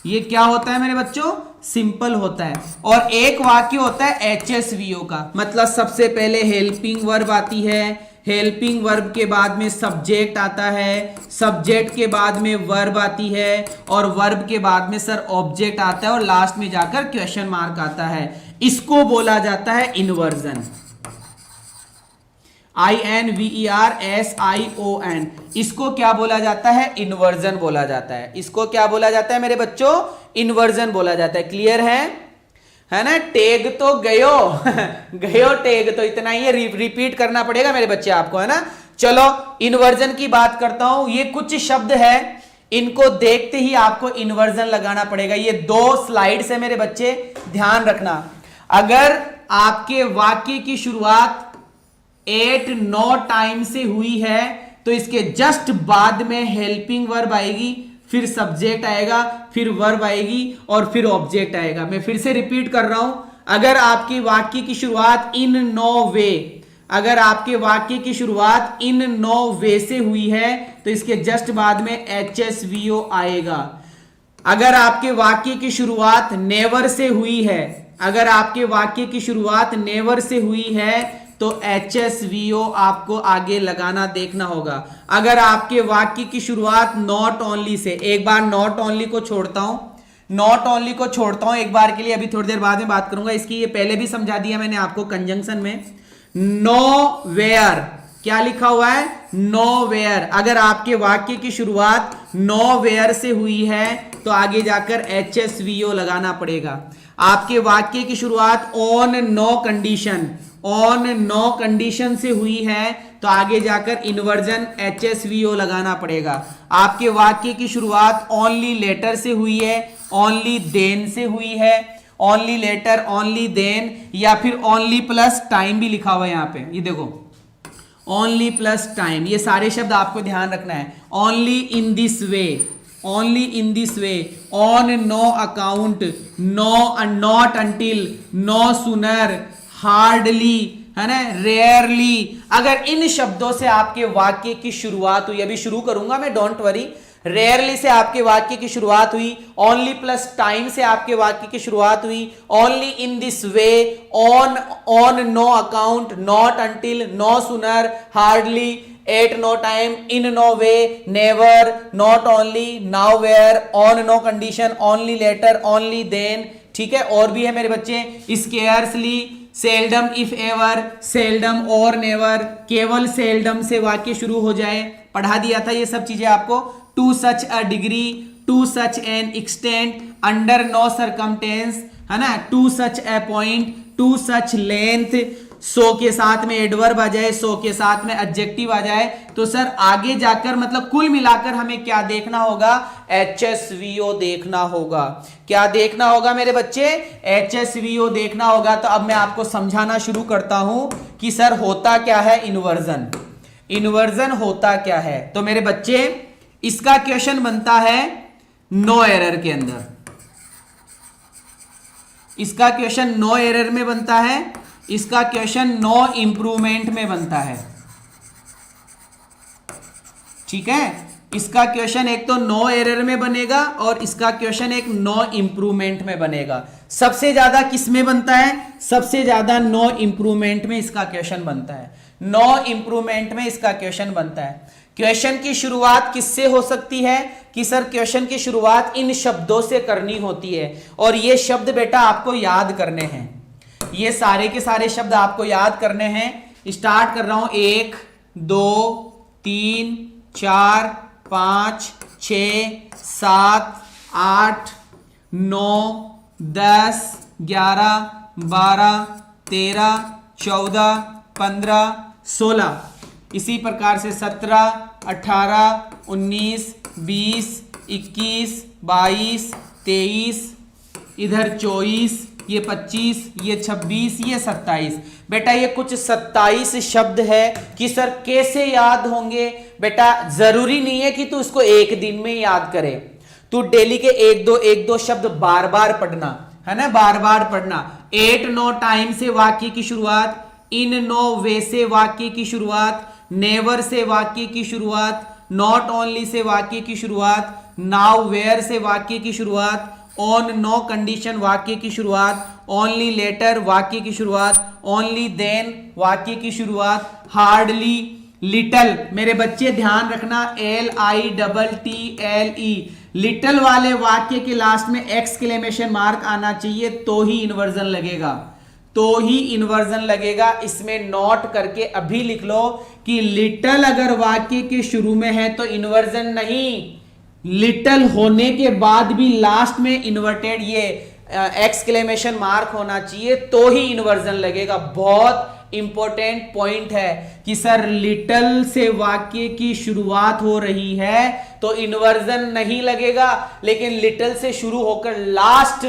S1: ये क्या होता है मेरे बच्चों, सिंपल होता है। और एक वाक्य होता है HSVO का, मतलब सबसे पहले हेल्पिंग वर्ब आती है, हेल्पिंग वर्ब के बाद में सब्जेक्ट आता है, सब्जेक्ट के बाद में वर्ब आती है, और वर्ब के बाद में सर ऑब्जेक्ट आता है, और लास्ट में जाकर क्वेश्चन मार्क आता है। इसको बोला जाता है इन्वर्जन। INVERSION, इसको क्या बोला जाता है, इन्वर्जन बोला जाता है। इसको क्या बोला जाता है मेरे बच्चों, इन्वर्जन बोला जाता है। क्लियर है ना? टेग तो गयो गयो टेग तो इतना ही रिपीट करना पड़ेगा मेरे बच्चे आपको, है ना? चलो इन्वर्जन की बात करता हूं। ये कुछ शब्द है, इनको देखते ही आपको इन्वर्जन लगाना पड़ेगा। ये 2 स्लाइड्स है मेरे बच्चे, ध्यान रखना। अगर आपके वाक्य की शुरुआत 8-9 टाइम से हुई है तो इसके जस्ट बाद में हेल्पिंग वर्ब आएगी, फिर सब्जेक्ट आएगा, फिर वर्ब आएगी, और फिर ऑब्जेक्ट आएगा। मैं फिर से रिपीट कर रहा हूं। अगर आपके वाक्य की शुरुआत इन 9 वे, अगर आपके वाक्य की शुरुआत इन 9 वे से हुई है तो इसके जस्ट बाद में HSVO आएगा। अगर आपके वाक्य की शुरुआत नेवर से हुई है, अगर आपके वाक्य की शुरुआत नेवर से हुई है तो HSVO आपको आगे लगाना देखना होगा। अगर आपके वाक्य की शुरुआत नॉट ओनली से, एक बार नॉट ओनली को छोड़ता हूं, नॉट ओनली को छोड़ता हूं एक बार के लिए, अभी थोड़ी देर बाद में बात करूंगा इसकी। ये पहले भी समझा दिया मैंने आपको कंजंक्शन में। नो वेयर, क्या लिखा हुआ है, नो वेयर। अगर आपके वाक्य की शुरुआत नो वेयर से हुई है तो आगे जाकर HSVO लगाना पड़ेगा। आपके वाक्य की शुरुआत on no condition, on no condition से हुई है तो आगे जाकर इन्वर्जन HSVO लगाना पड़ेगा। आपके वाक्य की शुरुआत ओनली लेटर से हुई है, ओनली देन से हुई है, ओनली लेटर, ओनली देन, या फिर ओनली प्लस टाइम भी लिखा हुआ है यहाँ पे, ये देखो ओनली प्लस टाइम। ये सारे शब्द आपको ध्यान रखना है। Only in this way, only in this way, on no account, no not until, no sooner, hardly, है ना, रेयरली। अगर इन शब्दों से आपके वाक्य की शुरुआत हुई, अभी शुरू करूंगा मैं, डोंट वरी। रेयरली से आपके वाक्य की शुरुआत हुई, ओनली प्लस टाइम से आपके वाक्य की शुरुआत हुई, only in this way, on no account, not until, no sooner, hardly, at no time, in no way, never, not only, nowhere, on no condition, only later, only then. ठीक है, और भी है मेरे बच्चे, scarcely, seldom, if ever, seldom और never, केवल seldom से वाक्य शुरू हो जाए, पढ़ा दिया था ये सब चीजें आपको। To such a degree, to such an extent, under no circumstance, है ना, to such a point, to such length, so के साथ में एडवर्ब आ जाए, सो के साथ में एडजेक्टिव आ जाए, तो सर आगे जाकर मतलब कुल मिलाकर हमें क्या देखना होगा, HSVO देखना होगा। क्या देखना होगा मेरे बच्चे, HSVO देखना होगा। तो अब मैं आपको समझाना शुरू करता हूं कि सर होता क्या है इन्वर्जन, इन्वर्जन होता क्या है। तो मेरे बच्चे इसका क्वेश्चन बनता है नो एरर के अंदर, इसका क्वेश्चन नो एरर में बनता है, इसका क्वेश्चन नो इंप्रूवमेंट में बनता है। ठीक है, इसका क्वेश्चन एक तो नो एरर में बनेगा और इसका क्वेश्चन एक नो इंप्रूवमेंट में बनेगा। सबसे ज्यादा किस में बनता है? सबसे ज्यादा नो इंप्रूवमेंट में इसका क्वेश्चन बनता है। नो इंप्रूवमेंट में इसका क्वेश्चन बनता है। क्वेश्चन की शुरुआत किससे हो सकती है कि सर क्वेश्चन की शुरुआत इन शब्दों से करनी होती है और ये शब्द बेटा आपको याद करने हैं। ये सारे के सारे शब्द आपको याद करने हैं। स्टार्ट कर रहा हूं 1 2 3 4 5 6 7 8 9 10 11 12 13 14 15 16, इसी प्रकार से 17 18 19 20 21 22 23, इधर 24, ये 25, ये 26, ये 27। बेटा ये कुछ 27 शब्द है कि सर कैसे याद होंगे? बेटा जरूरी नहीं है कि तू इसको एक दिन में याद करे, तू डेली के एक दो शब्द बार बार पढ़ना है ना, बार बार पढ़ना। 8 9 टाइम से वाक्य की शुरुआत, इन नो वे से वाक्य की शुरुआत, नेवर से वाक्य की शुरुआत, नॉट ओनली से वाक्य की शुरुआत, नाउ वेयर से वाक्य की शुरुआत, ऑन नो कंडीशन वाक्य की शुरुआत, ओनली लेटर वाक्य की शुरुआत, ओनली देन वाक्य की शुरुआत, हार्डली, लिटल। मेरे बच्चे ध्यान रखना, LITTLE, लिटल वाले वाक्य के लास्ट में एक्सक्लेमेशन मार्क आना चाहिए तो ही इन्वर्जन लगेगा, तो ही इन्वर्जन लगेगा। इसमें नोट करके अभी लिख लो कि लिटल अगर वाक्य के शुरू में है तो इन्वर्जन नहीं, लिटल होने के बाद भी लास्ट में इन्वर्टेड ये एक्सक्लेमेशन मार्क होना चाहिए तो ही इन्वर्जन लगेगा। बहुत इंपॉर्टेंट पॉइंट है कि सर लिटल से वाक्य की शुरुआत हो रही है तो इन्वर्जन नहीं लगेगा, लेकिन लिटल से शुरू होकर लास्ट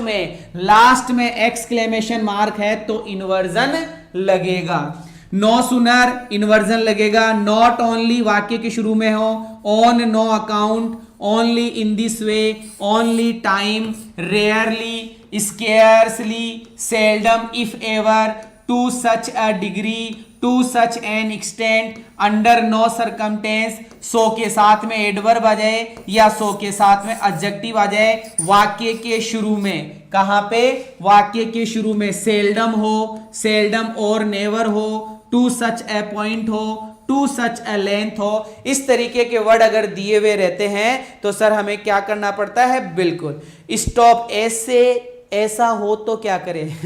S1: में एक्सक्लेमेशन मार्क है तो इन्वर्जन लगेगा। नो सुनर इन्वर्जन लगेगा, नॉट ओनली वाक्य के शुरू में हो, on no account, only in this way, only time, rarely, scarcely, seldom, if ever, to such a degree, to such an extent, under no circumstance, so के साथ में adverb आ जाए या सो के साथ में एडजेक्टिव आ जाए वाक्य के शुरू में। कहां पे? वाक्य के शुरू में सेल्डम हो, सेल्डम और नेवर हो, टू सच ए पॉइंट हो, टू सच ए लेंथ हो। इस तरीके के वर्ड अगर दिए हुए रहते हैं तो सर हमें क्या करना पड़ता है? बिल्कुल स्टॉप, ऐसे ऐसा हो तो क्या करें?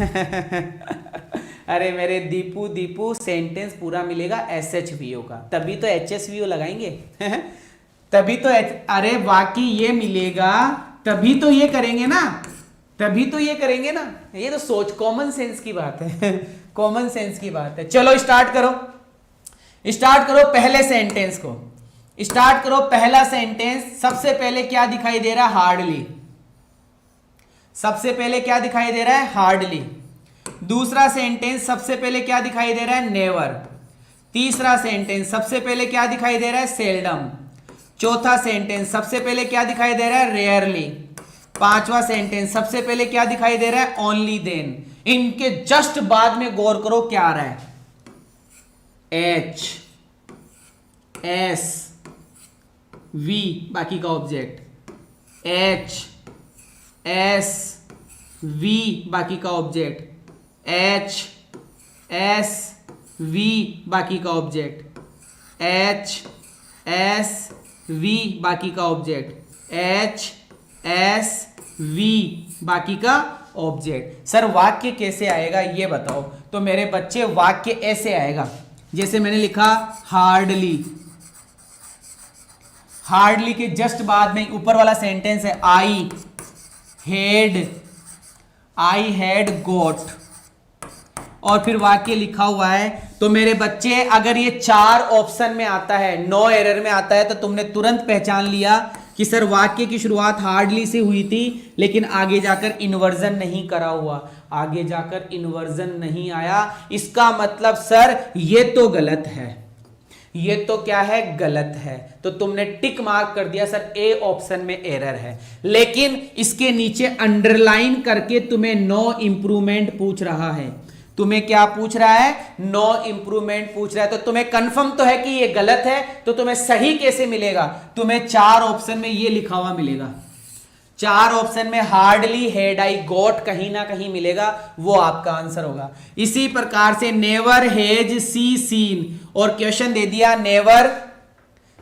S1: अरे मेरे दीपू सेंटेंस पूरा मिलेगा SHVO का, तभी तो HSVO लगाएंगे। तभी तो अरे बाकी ये मिलेगा तभी तो ये करेंगे ना, तभी तो ये करेंगे ना। ये तो सोच कॉमन सेंस की बात है। कॉमन सेंस की बात है। चलो स्टार्ट करो पहले सेंटेंस को। स्टार्ट करो पहला सेंटेंस। सबसे पहले क्या दिखाई दे रहा है? हार्डली। सबसे पहले क्या दिखाई दे रहा है? हार्डली। दूसरा सेंटेंस सबसे पहले क्या दिखाई दे रहा है? नेवर। तीसरा सेंटेंस सबसे पहले क्या दिखाई दे रहा है? सेल्डम। चौथा सेंटेंस सबसे पहले क्या दिखाई दे रहा है? रेयरली। पांचवा सेंटेंस सबसे पहले क्या दिखाई दे रहा है? Only then. इनके जस्ट बाद में गौर करो क्या आ रहा है? HSV बाकी का ऑब्जेक्ट, HSV बाकी का ऑब्जेक्ट, HSV बाकी का ऑब्जेक्ट, HSV बाकी का ऑब्जेक्ट, HSV बाकी का ऑब्जेक्ट। सर वाक्य कैसे आएगा ये बताओ? तो मेरे बच्चे वाक्य ऐसे आएगा जैसे मैंने लिखा हार्डली। हार्डली के जस्ट बाद में ऊपर वाला सेंटेंस है आई हैड गोट, और फिर वाक्य लिखा हुआ है। तो मेरे बच्चे अगर ये 4 ऑप्शन में आता है, नो एरर में आता है, तो तुमने तुरंत पहचान लिया कि सर वाक्य की शुरुआत हार्डली से हुई थी लेकिन आगे जाकर इन्वर्जन नहीं करा हुआ, आगे जाकर इन्वर्जन नहीं आया। इसका मतलब सर ये तो गलत है, ये तो क्या है? गलत है। तो तुमने टिक मार्क कर दिया सर ए ऑप्शन में एरर है, लेकिन इसके नीचे अंडरलाइन करके तुम्हें नो इंप्रूवमेंट पूछ रहा है। तुम्हें क्या पूछ रहा है? नो इंप्रूवमेंट पूछ रहा है। तो तुम्हें कंफर्म तो है कि ये गलत है, तो तुम्हें सही कैसे मिलेगा? तुम्हें 4 ऑप्शन में ये लिखा हुआ मिलेगा, 4 ऑप्शन में हार्डली हैड आई गॉट कहीं ना कहीं मिलेगा, वो आपका आंसर होगा। इसी प्रकार से नेवर हैज सी सीन, और क्वेश्चन दे दिया never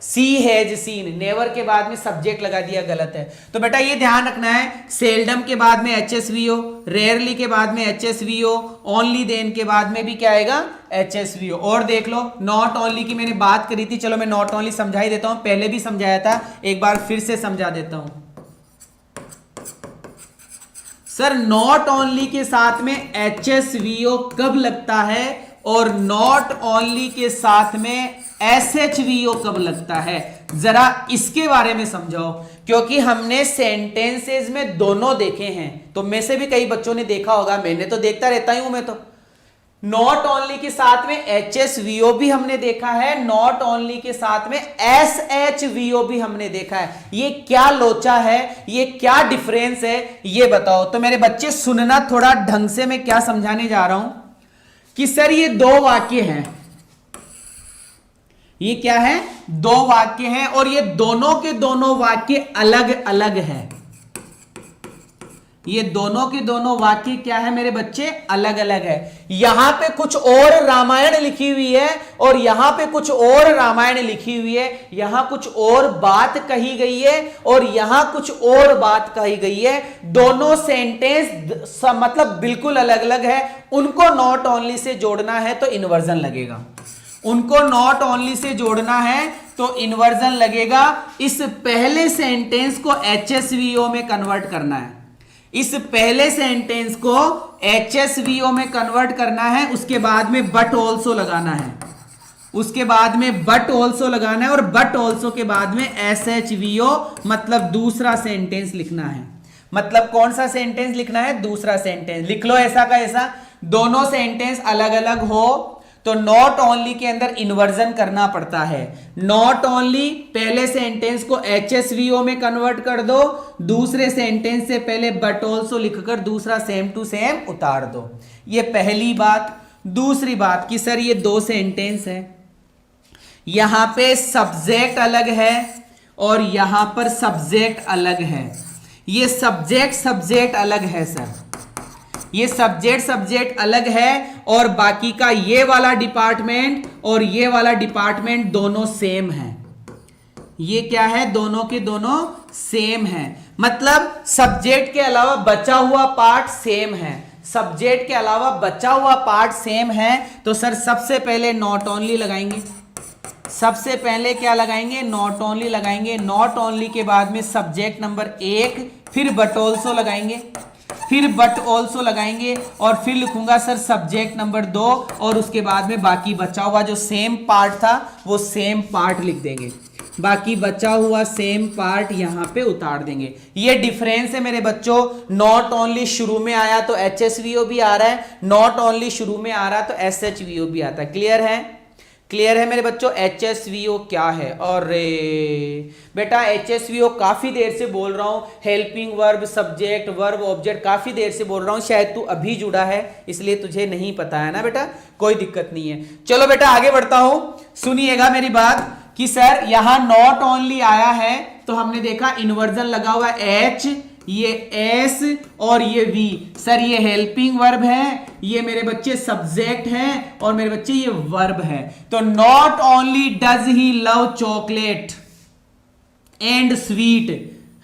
S1: see has seen, never के बाद में सब्जेक्ट लगा दिया, गलत है। तो बेटा ये ध्यान रखना है, सेल्डम के बाद में HSVO, रेयरली के बाद में HSVO, ओनली देन के बाद में भी क्या आएगा? HSVO। और देख लो नॉट ओनली की मैंने बात करी थी, चलो मैं नॉट ओनली समझा ही देता हूं, पहले भी समझाया था, एक बार फिर से समझा देता हूं। सर नॉट ओनली के साथ में HSVO कब लगता है और नॉट ओनली के साथ में SHVO कब लगता है, जरा इसके बारे में समझाओ, क्योंकि हमने सेंटेंसेस में दोनों देखे हैं। तो में से भी कई बच्चों ने देखा होगा, मैंने तो देखता रहता ही हूं, मैं तो नॉट ओनली के साथ में HSVO भी हमने देखा है, नॉट ओनली के साथ में SHVO भी हमने देखा है। ये क्या लोचा है, ये क्या डिफरेंस है, ये बताओ। तो मेरे बच्चे सुनना थोड़ा ढंग से, मैं क्या समझाने जा रहा हूं कि सर ये 2 वाक्य हैं, ये क्या है? 2 वाक्य हैं, और ये दोनों के दोनों वाक्य अलग अलग हैं। ये दोनों के दोनों वाक्य क्या है मेरे बच्चे? अलग अलग है। यहां पे कुछ और रामायण लिखी हुई है और यहां पे कुछ और रामायण लिखी हुई है, यहां कुछ और बात कही गई है और यहां कुछ और बात कही गई है। दोनों सेंटेंस मतलब बिल्कुल अलग अलग है। उनको नॉट ओनली से जोड़ना है तो इन्वर्जन लगेगा, उनको नॉट ओनली से जोड़ना है तो इन्वर्जन लगेगा। इस पहले सेंटेंस को HSVO में कन्वर्ट करना है, इस पहले सेंटेंस को HSVO में कन्वर्ट करना है, उसके बाद में बट ऑल्सो लगाना है, उसके बाद में बट ऑल्सो लगाना है, और बट ऑल्सो के बाद में SHVO मतलब दूसरा सेंटेंस लिखना है। मतलब कौन सा सेंटेंस लिखना है? दूसरा सेंटेंस लिख लो ऐसा का ऐसा। दोनों सेंटेंस अलग अलग हो तो नॉट ओनली के अंदर इन्वर्जन करना पड़ता है। नॉट ओनली पहले सेंटेंस को HSVO में कन्वर्ट कर दो, दूसरे सेंटेंस से पहले बट ऑल्सो लिखकर दूसरा सेम टू सेम उतार दो। ये पहली बात। दूसरी बात कि सर ये 2 सेंटेंस है, यहां पे सब्जेक्ट अलग है और यहां पर सब्जेक्ट अलग है। ये सब्जेक्ट अलग है सर, ये सब्जेक्ट अलग है, और बाकी का ये वाला डिपार्टमेंट और ये वाला डिपार्टमेंट दोनों सेम है। ये क्या है? दोनों के दोनों सेम है। मतलब सब्जेक्ट के अलावा बचा हुआ पार्ट सेम है, सब्जेक्ट के अलावा बचा हुआ पार्ट सेम है। तो सर सबसे पहले नॉट ओनली लगाएंगे, सबसे पहले क्या लगाएंगे? नॉट ओनली लगाएंगे। नॉट ओनली के बाद में सब्जेक्ट नंबर 1, फिर बट ऑल्सो लगाएंगे, फिर बट ऑल्सो लगाएंगे, और फिर लिखूंगा सर सब्जेक्ट नंबर 2, और उसके बाद में बाकी बचा हुआ जो सेम पार्ट था वो सेम पार्ट लिख देंगे, बाकी बचा हुआ सेम पार्ट यहां पे उतार देंगे। ये डिफरेंस है मेरे बच्चों। नॉट ओनली शुरू में आया तो HSVO भी आ रहा है, नॉट ओनली शुरू में आ रहा है तो SHVO भी आता है। क्लियर है? क्लियर है मेरे बच्चों? HSVO क्या है? और बेटा HSVO काफी देर से बोल रहा हूं, helping verb, subject, verb, object, काफी देर से बोल रहा हूं। शायद तू अभी जुड़ा है इसलिए तुझे नहीं पता है ना बेटा, कोई दिक्कत नहीं है। चलो बेटा आगे बढ़ता हूं, सुनिएगा मेरी बात कि सर यहां नॉट ओनली आया है तो हमने देखा इन्वर्जन लगा हुआ H, ये S और ये V। सर ये हेल्पिंग वर्ब है, ये मेरे बच्चे सब्जेक्ट है, और मेरे बच्चे ये वर्ब है। तो not only does he love chocolate and sweet,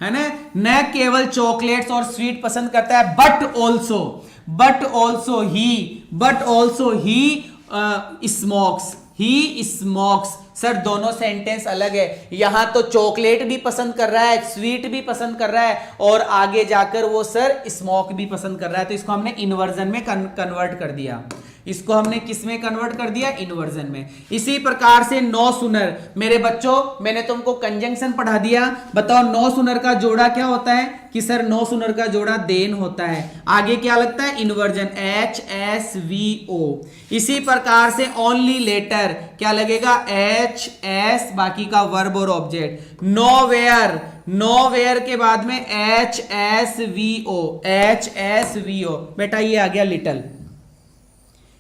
S1: है ना, न केवल चॉकलेट्स और स्वीट पसंद करता है, but also he smokes, he smokes. Sir दोनों सेंटेंस अलग है, यहां तो चॉकलेट भी पसंद कर रहा है, स्वीट भी पसंद कर रहा है, और आगे जाकर वो सर स्मोक भी पसंद कर रहा है। तो इसको हमने इन्वर्जन में कन्वर्ट कर दिया, इसको हमने किस में कन्वर्ट कर दिया? इन्वर्जन में। इसी प्रकार से नो सुनर, मेरे बच्चों मैंने तुमको कंजंक्शन पढ़ा दिया, बताओ नो सुनर का जोड़ा क्या होता है? कि सर नो सुनर का जोड़ा देन होता है। आगे क्या लगता है? Inversion, HSVO। इसी प्रकार से ओनली लेटर क्या लगेगा? HS, बाकी का वर्ब और ऑब्जेक्ट। नोवेयर के बाद में HSVO, बेटा ये आ गया लिटिल,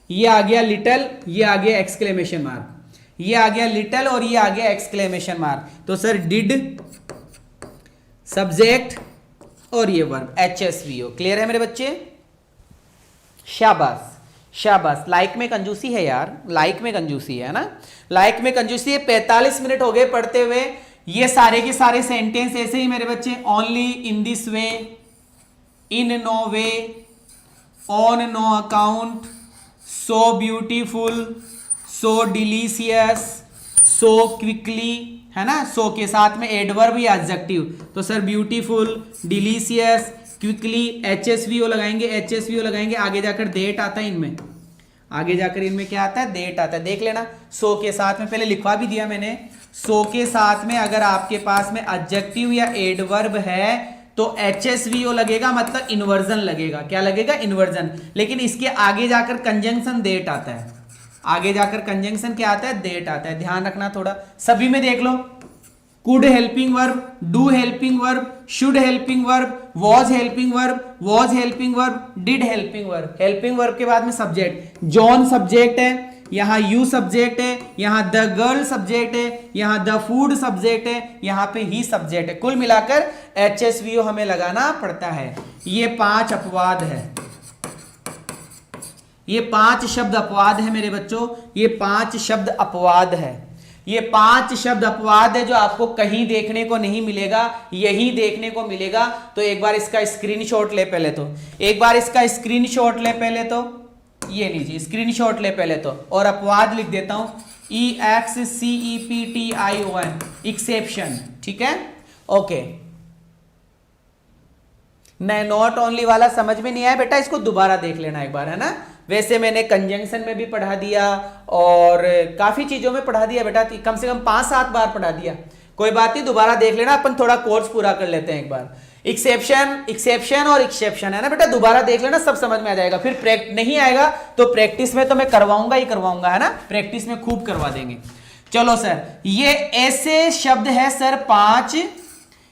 S1: ये आ गया लिटल, ये आ गया एक्सक्लेमेशन मार्क, ये आ गया लिटल और ये आ गया एक्सक्लेमेशन मार्क। तो सर डिड, सब्जेक्ट और ये वर्ब HSVO। क्लियर है मेरे बच्चे? शाबाश शाबाश। लाइक में कंजूसी है यार, लाइक में कंजूसी है ना, लाइक में कंजूसी है। 45 मिनट हो गए पढ़ते हुए। ये सारे के सारे सेंटेंस ऐसे ही मेरे बच्चे, only in this way, in no way, on no account, so beautiful, so delicious, so quickly, है ना। सो के साथ में एडवर्ब या एडजेक्टिव। तो sir beautiful, delicious, quickly, HSVO लगाएंगे, HSVO लगाएंगे। आगे जाकर डेट आता है इनमें, आगे जाकर इनमें क्या आता है? डेट आता है। देख लेना, सो के साथ में पहले लिखवा भी दिया मैंने। सो के साथ में अगर आपके पास में एडजेक्टिव या एडवर्ब है तो HSVO लगेगा, मतलब इन्वर्जन लगेगा। क्या लगेगा? इन्वर्जन। लेकिन इसके आगे जाकर कंजंक्शन डेट आता है, आगे जाकर कंजंक्शन क्या आता है? डेट आता है। ध्यान रखना थोड़ा। सभी में देख लो, could helping verb, do helping verb, should helping verb, was helping verb, was helping verb, did helping verb. Helping verb के बाद में सब्जेक्ट, जॉन सब्जेक्ट है, यहां यू सब्जेक्ट है, यहां द गर्ल सब्जेक्ट है, यहां द फूड सब्जेक्ट है, यहां पे ही सब्जेक्ट है। कुल मिलाकर HSVO हमें लगाना पड़ता है। ये 5 अपवाद है, ये 5 शब्द अपवाद है मेरे बच्चों, ये 5 शब्द अपवाद है। ये 5 शब्द अपवाद है जो आपको कहीं देखने को नहीं मिलेगा, यही देखने को मिलेगा। तो एक बार इसका स्क्रीनशॉट ले पहले तो, एक बार इसका स्क्रीनशॉट ले पहले तो, ये लीजिए स्क्रीनशॉट ले पहले तो, और अपवाद लिख देता हूं EXCEPTION, एक्सेप्शन। ठीक है, ओके। नहीं, नॉट ओनली वाला समझ में नहीं आया बेटा, इसको दोबारा देख लेना एक बार, है ना। वैसे मैंने कंजंक्शन में भी पढ़ा दिया और काफी चीजों में पढ़ा दिया बेटा, कम से कम 5-7 बार पढ़ा दिया। कोई बात नहीं, दोबारा देख लेना, अपन थोड़ा कोर्स पूरा कर लेते हैं एक बार। एक्सेप्शन, एक्सेप्शन और एक्सेप्शन, है ना बेटा, दोबारा देख लेना, सब समझ में आ जाएगा। फिर नहीं आएगा तो प्रैक्टिस में तो मैं करवाऊंगा ही करवाऊंगा, है ना, प्रैक्टिस में खूब करवा देंगे। चलो सर, ये ऐसे शब्द है सर 5,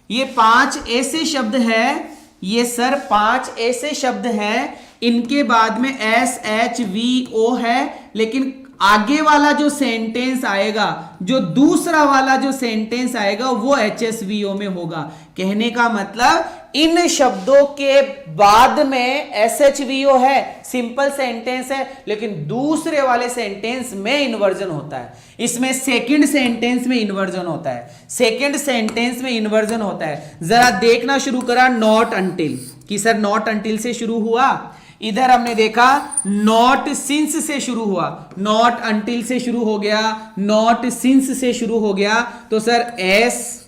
S1: ये 5 ऐसे शब्द है, ये सर 5 ऐसे शब्द है, इनके बाद में SHVO है, लेकिन आगे वाला जो सेंटेंस आएगा, जो दूसरा वाला जो सेंटेंस आएगा वो HSVO में होगा। कहने का मतलब इन शब्दों के बाद में SHVO है, सिंपल सेंटेंस है, लेकिन दूसरे वाले सेंटेंस में इन्वर्जन होता है। इसमें सेकंड सेंटेंस में इन्वर्जन होता है, सेकंड सेंटेंस में इन्वर्जन होता है। जरा देखना शुरू करा, नॉट अंटिल, कि सर नॉट अंटिल से शुरू हुआ, इधर हमने देखा नॉट सिंस से शुरू हुआ, नॉट अंटिल से शुरू हो गया, नॉट सिंस से शुरू हो गया। तो सर एस,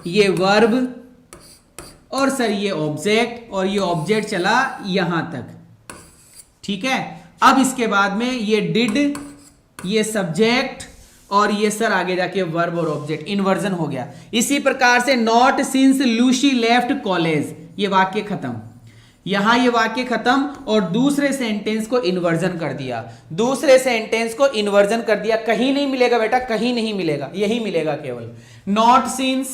S1: ये वर्ब, और सर ये ऑब्जेक्ट, और ये ऑब्जेक्ट चला यहां तक। ठीक है, अब इसके बाद में ये डिड, ये सब्जेक्ट, और ये सर आगे जाके वर्ब और ऑब्जेक्ट, इन्वर्जन हो गया। इसी प्रकार से not since Lucy left college, ये वाक्य खत्म, यहां ये वाक्य खत्म, और दूसरे सेंटेंस को इन्वर्जन कर दिया, दूसरे सेंटेंस को इन्वर्जन कर दिया। कहीं नहीं मिलेगा बेटा, कहीं नहीं मिलेगा, यही मिलेगा केवल। Not since,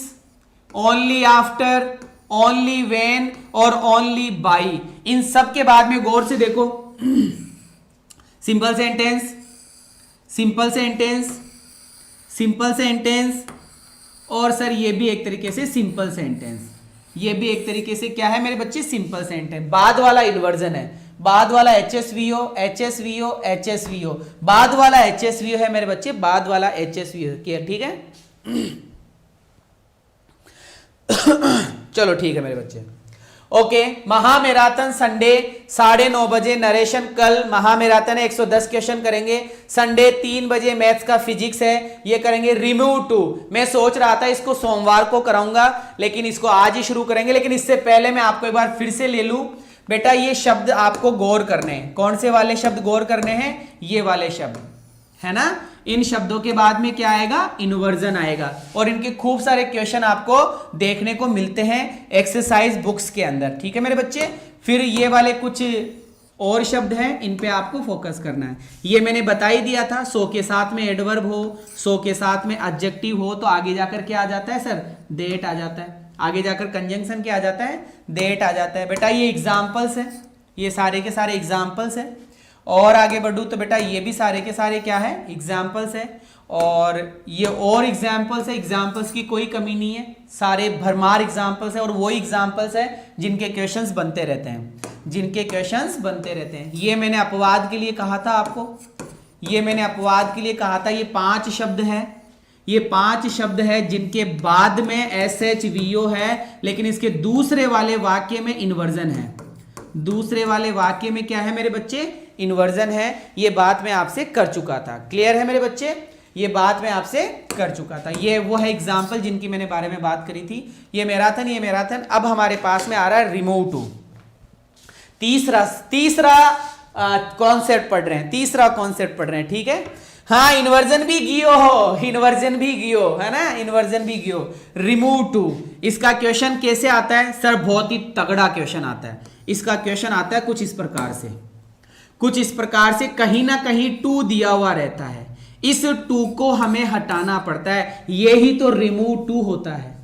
S1: only after, only when और ओनली बाई, इन सब के बाद में गौर से देखो, simple sentence, simple sentence, simple sentence, और सर ये भी एक तरीके से सिंपल सेंटेंस, ये भी एक तरीके से क्या है मेरे बच्चे? Simple sentence. बाद वाला इन्वर्जन है, बाद वाला HSVO, HSVO, HSVO, बाद वाला HSVO है मेरे बच्चे, बाद वाला HSVO। ठीक है चलो ठीक है मेरे बच्चे, ओके। महामैराथन संडे 9:30 बजे नरेशन, कल महामैराथन है, 110 क्वेश्चन करेंगे। संडे 3 बजे मैथ्स का फिजिक्स है, ये करेंगे रिमूव टू। मैं सोच रहा था इसको सोमवार को कराऊंगा, लेकिन इसको आज ही शुरू करेंगे। लेकिन इससे पहले मैं आपको एक बार फिर से ले लूं बेटा, ये शब्द आपको गौर करने हैं। कौन से वाले शब्द गौर करने हैं? ये वाले शब्द, है ना। इन शब्दों के बाद में क्या आएगा? इन्वर्जन आएगा, और इनके खूब सारे क्वेश्चन आपको देखने को मिलते हैं एक्सरसाइज बुक्स के अंदर। ठीक है मेरे बच्चे, फिर ये वाले कुछ और शब्द हैं, इन पे आपको फोकस करना है। ये मैंने बता ही दिया था, सो के साथ में एडवर्ब हो, सो के साथ में एडजेक्टिव हो, तो आगे जाकर क्या आ जाता है सर? डेट आ जाता है। आगे जाकर कंजंक्शन क्या आ जाता है? डेट आ जाता है। बेटा ये एग्जाम्पल्स है, ये सारे के सारे एग्जाम्पल्स है। और आगे बढ़ूं तो बेटा ये भी सारे के सारे क्या है, एग्जाम्पल्स है। और ये और एग्जाम्पल्स है, एग्जाम्पल्स की कोई कमी नहीं है, सारे भरमार एग्जाम्पल्स है। और वही एग्जाम्पल्स है जिनके क्वेश्चंस बनते रहते हैं, जिनके क्वेश्चंस बनते रहते हैं। ये मैंने अपवाद के लिए कहा था आपको, ये मैंने अपवाद के लिए कहा था, ये 5 शब्द है, ये 5 शब्द है जिनके बाद में SHVO है, लेकिन इसके दूसरे वाले वाक्य में इन्वर्जन है। दूसरे वाले वाक्य में क्या है मेरे बच्चे, इन्वर्जन है। ये बात मैं आपसे कर चुका था, क्लियर है मेरे बच्चे, ये बात मैं आपसे कर चुका था। ये वो है एग्जाम्पल जिनकी मैंने बारे में बात करी थी। ये मैराथन, ये मैराथन। अब हमारे पास में आ रहा है रिमूव टू। तीसरा कॉन्सेप्ट पढ़ रहे हैं, तीसरा कॉन्सेप्ट पढ़ रहे हैं, ठीक है। हाँ, इन्वर्जन भी गियो हो, इन्वर्जन भी गियो है ना, इन्वर्जन भी गियो। रिमूव टू, इसका क्वेश्चन कैसे आता है सर, बहुत ही तगड़ा क्वेश्चन आता है। इसका क्वेश्चन आता है कुछ इस प्रकार से, कुछ इस प्रकार से, कहीं ना कहीं टू दिया हुआ रहता है, इस टू को हमें हटाना पड़ता है। यही तो रिमूव टू होता है,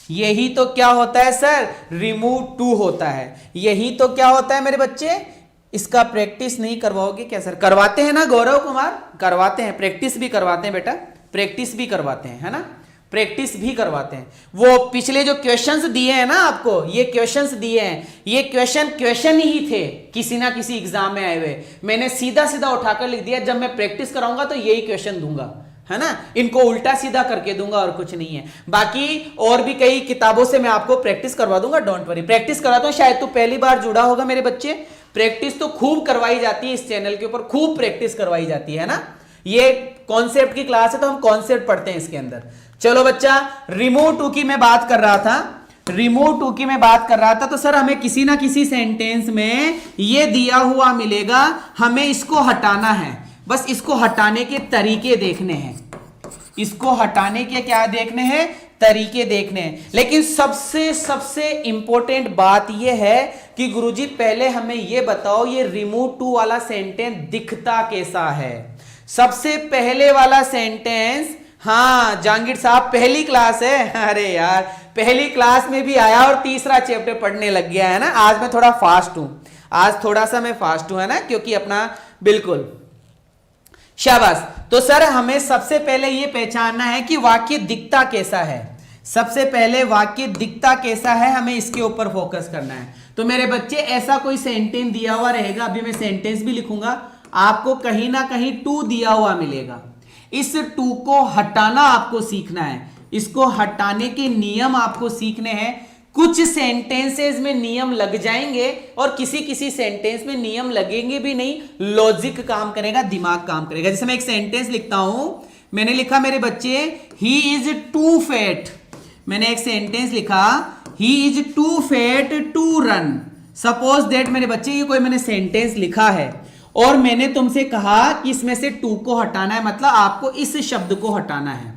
S1: यही तो क्या होता है सर, रिमूव टू होता है। यही तो क्या होता है मेरे बच्चे। इसका प्रैक्टिस नहीं करवाओगे क्या सर? करवाते हैं ना गौरव कुमार, करवाते हैं, प्रैक्टिस भी करवाते हैं बेटा, प्रैक्टिस भी करवाते हैं, है ना, प्रैक्टिस भी करवाते हैं। वो पिछले जो क्वेश्चंस दिए हैं ना आपको, ये क्वेश्चंस दिए हैं, ये क्वेश्चन ही थे किसी ना किसी एग्जाम में आए हुए। मैंने सीधा सीधा उठाकर लिख दिया, जब मैं प्रैक्टिस कराऊंगा तो यही क्वेश्चन दूंगा, है ना, इनको उल्टा सीधा करके दूंगा और कुछ नहीं है। बाकी और भी कई किताबों से मैं आपको प्रैक्टिस करवा दूंगा, डोंट वरी, प्रैक्टिस कराता हूं। शायद तो पहली बार जुड़ा होगा मेरे बच्चे, प्रैक्टिस तो खूब करवाई जाती है इस चैनल के ऊपर, खूब प्रैक्टिस करवाई जाती है ना। ये कॉन्सेप्ट की क्लास है तो हम कॉन्सेप्ट पढ़ते हैं इसके अंदर। चलो बच्चा, रिमूव टू की मैं बात कर रहा था, रिमूव टू की मैं बात कर रहा था। तो सर हमें किसी ना किसी सेंटेंस में ये दिया हुआ मिलेगा, हमें इसको हटाना है, बस इसको हटाने के तरीके देखने हैं, इसको हटाने के क्या देखने हैं, तरीके देखने हैं। लेकिन सबसे इंपॉर्टेंट बात यह है कि गुरुजी पहले हमें यह बताओ, ये रिमूव टू वाला सेंटेंस दिखता कैसा है। सबसे पहले वाला सेंटेंस, हाँ जहांगीर साहब पहली क्लास है, अरे यार पहली क्लास में भी आया और तीसरा चैप्टर पढ़ने लग गया है ना। आज मैं थोड़ा फास्ट हूं, आज थोड़ा सा मैं फास्ट हूं, है ना, क्योंकि अपना बिल्कुल शाबाश। तो सर हमें सबसे पहले यह पहचानना है कि वाक्य दिखता कैसा है। सबसे पहले वाक्य दिखता कैसा है, हमें इसके ऊपर फोकस करना है। तो मेरे बच्चे ऐसा कोई सेंटेंस दिया हुआ रहेगा, अभी मैं सेंटेंस भी लिखूंगा, आपको कहीं ना कहीं टू दिया हुआ मिलेगा। इस टू को हटाना आपको सीखना है, इसको हटाने के नियम आपको सीखने हैं। कुछ सेंटेंसेस में नियम लग जाएंगे और किसी किसी सेंटेंस में नियम लगेंगे भी नहीं, लॉजिक काम करेगा, दिमाग काम करेगा। जैसे मैं एक सेंटेंस लिखता हूं, मैंने लिखा मेरे बच्चे ही इज टू फैट, मैंने एक सेंटेंस लिखा he is too fat to run. Suppose that मेरे बच्चे ये कोई मैंने सेंटेंस लिखा है और मैंने तुमसे कहा कि इसमें से टू को हटाना है, मतलब आपको इस शब्द को हटाना है,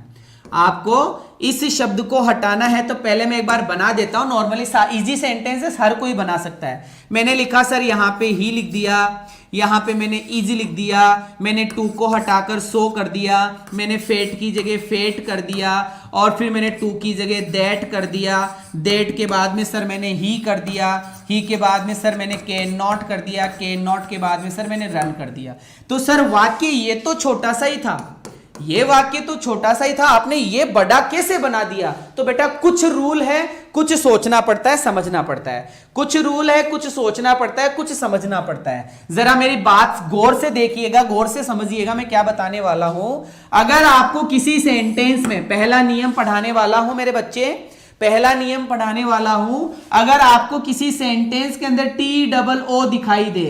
S1: आपको इस शब्द को हटाना है। तो पहले मैं एक बार बना देता हूं, नॉर्मली इजी सेंटेंसेस हर कोई बना सकता है। मैंने लिखा सर यहां पे ही लिख दिया, यहां पे मैंने इजी लिख दिया, मैंने टू को हटाकर सो कर दिया, मैंने फेट की जगह फेट कर दिया, और फिर मैंने टू की जगह दैट कर दिया, दैट के बाद में सर मैंने ही कर दिया, ही के बाद में सर मैंने कैन नॉट कर दिया, कैन नॉट के बाद में सर मैंने रन कर दिया। तो सर वाक्य ये तो छोटा सा ही था, ये वाक्य तो छोटा सा ही था, आपने ये बड़ा कैसे बना दिया? तो बेटा कुछ रूल है, कुछ सोचना पड़ता है, समझना पड़ता है, कुछ रूल है, कुछ सोचना पड़ता है, कुछ समझना पड़ता है। जरा मेरी बात गौर से देखिएगा, गौर से समझिएगा मैं क्या बताने वाला हूं। अगर आपको किसी सेंटेंस में, पहला नियम पढ़ाने वाला हूं मेरे बच्चे, पहला नियम पढ़ाने वाला हूं, अगर आपको किसी सेंटेंस के अंदर TOO दिखाई दे,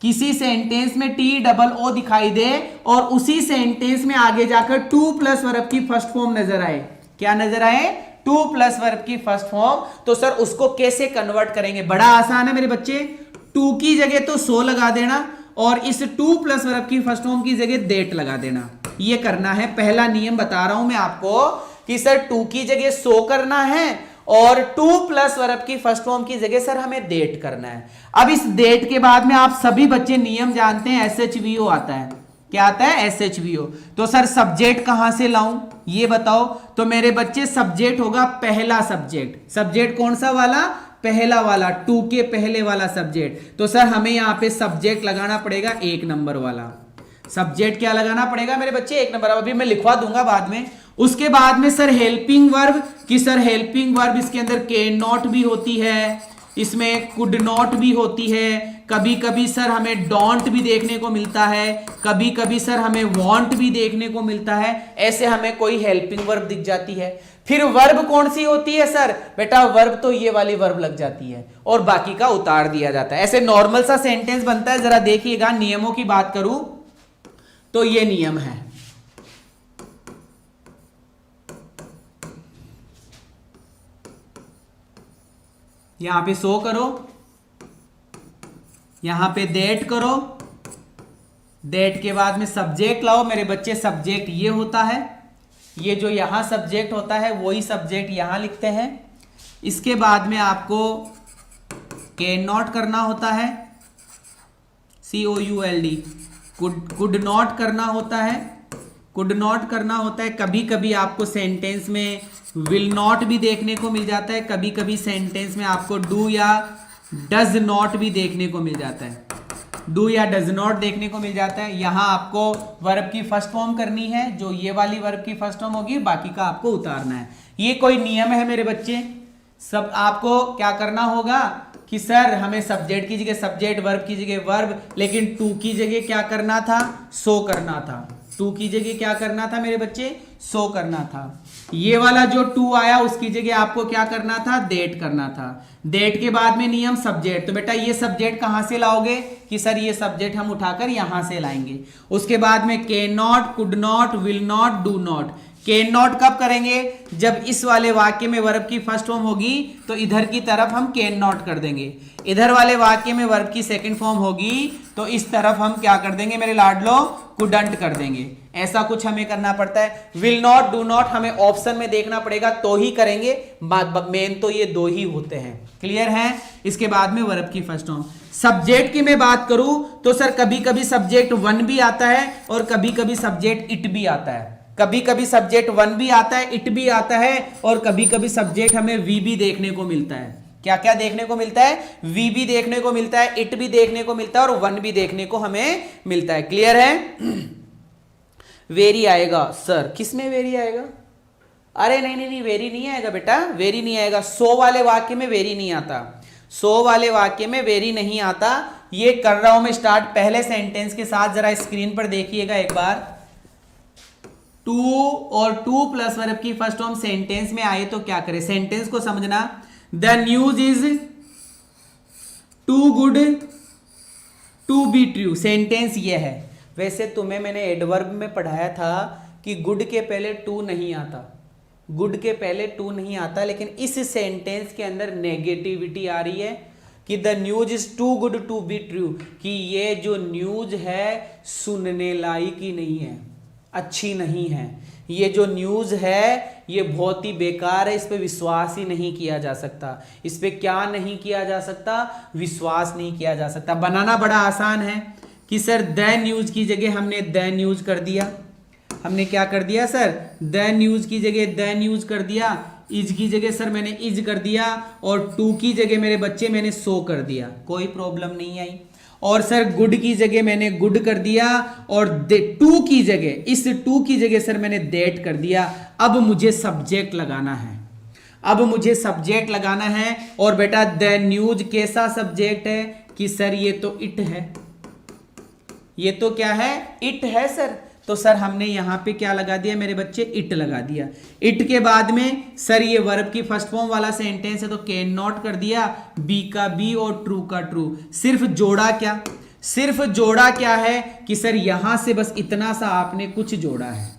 S1: किसी सेंटेंस में TOO दिखाई दे और उसी सेंटेंस में आगे जाकर टू प्लस वर्ब की फर्स्ट फॉर्म नजर आए, क्या नजर आए? टू प्लस वर्ब की फर्स्ट फॉर्म, तो सर उसको कैसे कन्वर्ट करेंगे? बड़ा आसान है मेरे बच्चे, टू की जगह तो सो लगा देना और इस टू प्लस वर्ब की फर्स्ट फॉर्म की जगह देट लगा देना, ये करना है। पहला नियम बता रहा हूं मैं आपको कि सर टू की जगह सो करना है और टू प्लस वर्ब की फर्स्ट फॉर्म की जगह सर हमें डेट करना है। अब इस डेट के बाद में आप सभी बच्चे नियम जानते हैं, SHVO आता है, क्या आता है? SHVO। तो सर सब्जेक्ट कहां से लाऊं ये बताओ? तो मेरे बच्चे सब्जेक्ट होगा पहला सब्जेक्ट, सब्जेक्ट कौन सा वाला? पहला वाला, टू के पहले वाला सब्जेक्ट। तो सर हमें यहाँ पे सब्जेक्ट लगाना पड़ेगा 1 नंबर वाला। सब्जेक्ट क्या लगाना पड़ेगा मेरे बच्चे? 1 नंबर। अभी मैं लिखवा दूंगा बाद में। उसके बाद में सर हेल्पिंग वर्ब, कि सर हेल्पिंग वर्ब इसके अंदर कैन नॉट भी होती है, इसमें कुड नॉट भी होती है, कभी कभी सर हमें डोंट भी देखने को मिलता है, कभी कभी सर हमें वांट भी देखने को मिलता है। ऐसे हमें कोई हेल्पिंग वर्ब दिख जाती है। फिर वर्ब कौन सी होती है सर? बेटा वर्ब तो ये वाली वर्ब लग जाती है और बाकी का उतार दिया जाता है। ऐसे नॉर्मल सा सेंटेंस बनता है। जरा देखिएगा, नियमों की बात करूं तो ये नियम है। यहां पे सो करो, यहां पे दैट करो, दैट के बाद में सब्जेक्ट लाओ मेरे बच्चे। सब्जेक्ट ये होता है, ये जो यहां सब्जेक्ट होता है वही सब्जेक्ट यहां लिखते हैं। इसके बाद में आपको कैन नॉट करना होता है, COULD, कुड नॉट करना होता है, कुड नॉट करना होता है। कभी कभी आपको सेंटेंस में विल नॉट भी देखने को मिल जाता है, कभी कभी सेंटेंस में आपको डू या डज नॉट भी देखने को मिल जाता है, डू या डज नॉट देखने को मिल जाता है। यहां आपको वर्ब की फर्स्ट फॉर्म करनी है, जो ये वाली वर्ब की फर्स्ट फॉर्म होगी, बाकी का आपको उतारना है। ये कोई नियम है मेरे बच्चे। सब आपको क्या करना होगा कि सर हमें सब्जेक्ट की जगह सब्जेक्ट, वर्ब की जगह वर्ब, लेकिन टू की जगह क्या करना था? सो करना था। टू की जगह क्या करना था मेरे बच्चे? सो करना था। ये वाला जो टू आया उसकी जगह आपको क्या करना था? दैट करना था। दैट के बाद में नियम सब्जेक्ट। तो बेटा ये सब्जेक्ट कहां से लाओगे? कि सर ये सब्जेक्ट हम उठाकर यहां से लाएंगे। उसके बाद में can not, could not, will not, do not. Can not कब करेंगे? जब इस वाले वाक्य में वर्ब की फर्स्ट फॉर्म होगी तो इधर की तरफ हम कैन नॉट कर देंगे। इधर वाले वाक्य में वर्ब की सेकंड फॉर्म होगी तो इस तरफ हम क्या कर देंगे मेरे लाडलो? कुडंट कर देंगे। ऐसा कुछ हमें करना पड़ता है। विल नॉट, डू नॉट हमें ऑप्शन में देखना पड़ेगा तो ही करेंगे, मेन तो ये दो ही होते हैं। क्लियर है? इसके बाद में वर्ब की फर्स्ट फॉर्म। सब्जेक्ट की मैं बात करूं तो सर कभी कभी सब्जेक्ट वन भी आता है और कभी कभी सब्जेक्ट इट भी आता है। कभी कभी सब्जेक्ट वन भी आता है, इट भी आता है, और कभी कभी सब्जेक्ट हमें वी भी देखने को मिलता है। क्या क्या देखने को मिलता है? वी भी देखने को मिलता है, इट भी देखने को मिलता है और वन भी देखने को हमें मिलता है। क्लियर है? वेरी आएगा सर, किसमें वेरी आएगा? अरे नहीं नहीं नहीं, वेरी नहीं आएगा बेटा, वेरी नहीं आएगा। सो वाले वाक्य में वेरी नहीं आता, सो वाले वाक्य में वेरी नहीं आता। ये कर रहा हूं मैं स्टार्ट पहले सेंटेंस के साथ, जरा स्क्रीन पर देखिएगा एक बार। टू और टू प्लस वर्ब की फर्स्ट फॉर्म सेंटेंस में आए तो क्या करें? सेंटेंस को समझना। The news is too good to be true. सेंटेंस ये है। वैसे तुम्हें मैंने एडवर्ब में पढ़ाया था कि गुड के पहले टू नहीं आता, गुड के पहले टू नहीं आता, लेकिन इस सेंटेंस के अंदर नेगेटिविटी आ रही है कि the news is too good to be true, कि ये जो न्यूज है सुनने लायक ही नहीं है, अच्छी नहीं है। ये जो न्यूज़ है ये बहुत ही बेकार है, इस पे विश्वास ही नहीं किया जा सकता। इस पे क्या नहीं किया जा सकता? विश्वास नहीं किया जा सकता। बनाना बड़ा आसान है कि सर द न्यूज़ की जगह हमने द न्यूज़ कर दिया। हमने क्या कर दिया सर? द न्यूज़ की जगह द न्यूज़ कर दिया। इज की जगह सर मैंने इज कर दिया, और टू की जगह मेरे बच्चे मैंने सो कर दिया। कोई प्रॉब्लम नहीं आई। और सर गुड की जगह मैंने गुड कर दिया, और टू की जगह, इस टू की जगह सर मैंने दैट कर दिया। अब मुझे सब्जेक्ट लगाना है, अब मुझे सब्जेक्ट लगाना है। और बेटा द न्यूज कैसा सब्जेक्ट है? कि सर ये तो इट है, ये तो क्या है? इट है सर। तो सर हमने यहां पे क्या लगा दिया मेरे बच्चे? इट लगा दिया। इट के बाद में सर ये वर्ब की फर्स्ट फॉर्म वाला सेंटेंस है तो कैन नॉट कर दिया, बी का बी और ट्रू का ट्रू। सिर्फ जोड़ा क्या? सिर्फ जोड़ा क्या है कि सर यहां से बस इतना सा आपने कुछ जोड़ा है,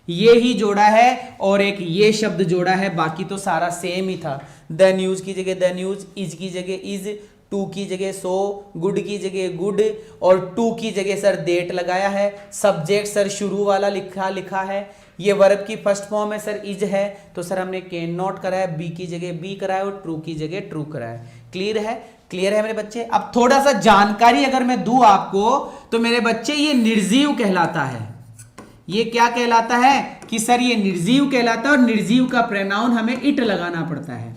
S1: ये ही जोड़ा है, और एक ये शब्द जोड़ा है, बाकी तो सारा सेम ही था। द न्यूज की जगह द न्यूज, इज की जगह इज, टू की जगह सो, गुड की जगह गुड, और टू की जगह सर डेट लगाया है। सब्जेक्ट सर शुरू वाला लिखा है। ये वर्ब की फर्स्ट फॉर्म है सर इज है, तो सर हमने कैन नॉट कराया, बी की जगह बी कराया और ट्रू की जगह ट्रू कराया। क्लियर है? क्लियर है मेरे बच्चे? अब थोड़ा सा जानकारी अगर मैं दूं आपको तो मेरे बच्चे ये निर्जीव कहलाता है। ये क्या कहलाता है? कि सर ये निर्जीव कहलाता है, और निर्जीव का प्रोनाउन हमें इट लगाना पड़ता है।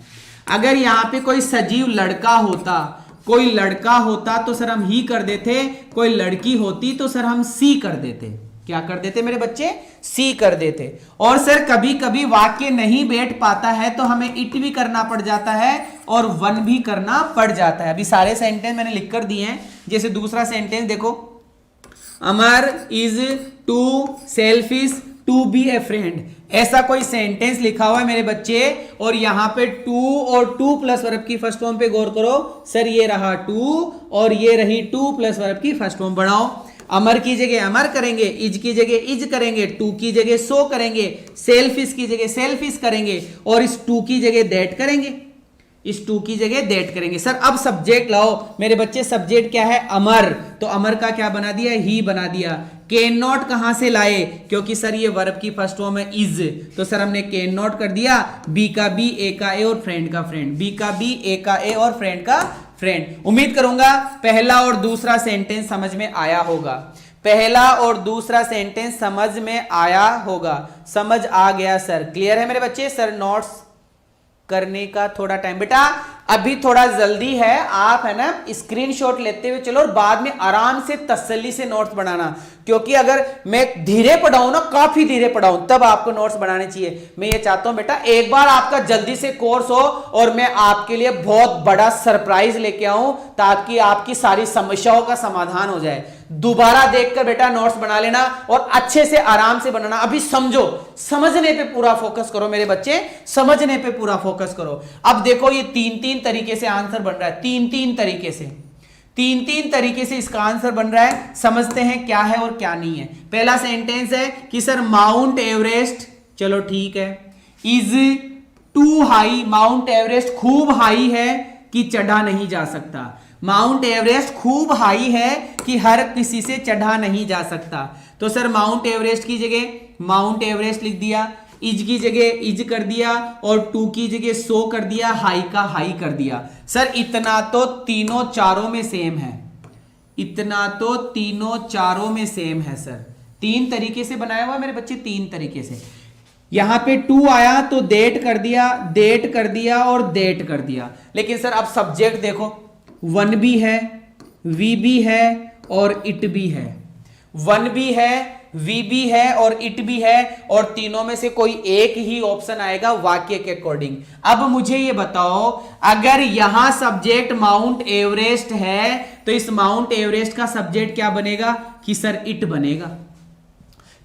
S1: अगर यहाँ पे कोई सजीव लड़का होता, कोई लड़का होता तो सर हम ही कर देते, कोई लड़की होती तो सर हम सी कर देते। क्या कर देते मेरे बच्चे? सी कर देते। और सर कभी कभी वाक्य नहीं बैठ पाता है तो हमें इट भी करना पड़ जाता है और वन भी करना पड़ जाता है। अभी सारे सेंटेंस मैंने लिख कर दिए हैं। जैसे दूसरा सेंटेंस देखो, Amar is too selfish to be a friend, ऐसा कोई सेंटेंस लिखा हुआ है मेरे बच्चे, और यहां पे टू और टू प्लस वर्ब की फर्स्ट फॉर्म पे गौर करो। सर ये रहा टू और ये रही टू प्लस वर्ब की फर्स्ट फॉर्म। बढ़ाओ, अमर की जगह अमर करेंगे, इज की जगह इज करेंगे, टू की जगह सो करेंगे, सेल्फिश की जगह सेल्फिश करेंगे, और इस टू की जगह दैट करेंगे, इस टू की जगह दैट करेंगे। सर अब सब्जेक्ट लाओ मेरे बच्चे, सब्जेक्ट क्या है? अमर, तो अमर का क्या बना दिया? ही बना दिया। कैन नॉट कहां से लाए? क्योंकि सर ये वर्ब की फर्स्ट फॉर्म है इज, तो सर हमने कैन नॉट कर दिया। बी का बी, ए का ए और फ्रेंड का फ्रेंड, बी का बी, ए का ए और फ्रेंड का फ्रेंड। उम्मीद करूंगा पहला और दूसरा सेंटेंस समझ में आया होगा। पहला और दूसरा सेंटेंस समझ में आया होगा। समझ आ गया सर? क्लियर है मेरे बच्चे? सर नोट्स करने का थोड़ा टाइम, बेटा अभी थोड़ा जल्दी है, आप है ना स्क्रीनशॉट लेते हुए चलो और बाद में आराम से तसल्ली से नोट्स बनाना, क्योंकि अगर मैं धीरे पढ़ाऊं ना, काफी धीरे पढ़ाऊं, तब आपको नोट्स बनाने चाहिए। मैं ये चाहता हूं बेटा एक बार आपका जल्दी से कोर्स हो और मैं आपके लिए बहुत बड़ा सरप्राइज लेके आऊं, ताकि आपकी सारी समस्याओं का समाधान हो जाए। दोबारा देखकर बेटा नोट्स बना लेना और अच्छे से आराम से बनाना। अभी समझो, समझने पे पूरा फोकस करो मेरे बच्चे, समझने पे पूरा फोकस करो। अब देखो ये तीन तीन तरीके से आंसर बन रहा है, तीन तीन तरीके से इसका आंसर बन रहा है। समझते हैं क्या है और क्या नहीं है। पहला सेंटेंस है कि सर माउंट एवरेस्ट, चलो ठीक है, is too high, Mount Everest खूब हाई है कि चढ़ा नहीं जा सकता। माउंट एवरेस्ट खूब हाई है कि हर किसी से चढ़ा नहीं जा सकता। तो सर माउंट एवरेस्ट की जगह माउंट एवरेस्ट लिख दिया, इज की जगह इज कर दिया और टू की जगह सो कर दिया, हाई का हाई कर दिया। सर इतना तो तीनों चारों में सेम है, इतना तो तीनों चारों में सेम है सर। तीन तरीके से बनाया हुआ मेरे बच्चे, तीन तरीके से। यहां पे टू आया तो देट कर दिया, देट कर दिया और देट कर दिया। लेकिन सर अब सब्जेक्ट देखो, वन भी है, वी भी है और इट भी है। वन भी है, वी भी है और इट भी है, और तीनों में से कोई एक ही ऑप्शन आएगा वाक्य के अकॉर्डिंग। अब मुझे ये बताओ, अगर यहां सब्जेक्ट माउंट एवरेस्ट है तो इस माउंट एवरेस्ट का सब्जेक्ट क्या बनेगा? कि सर इट बनेगा।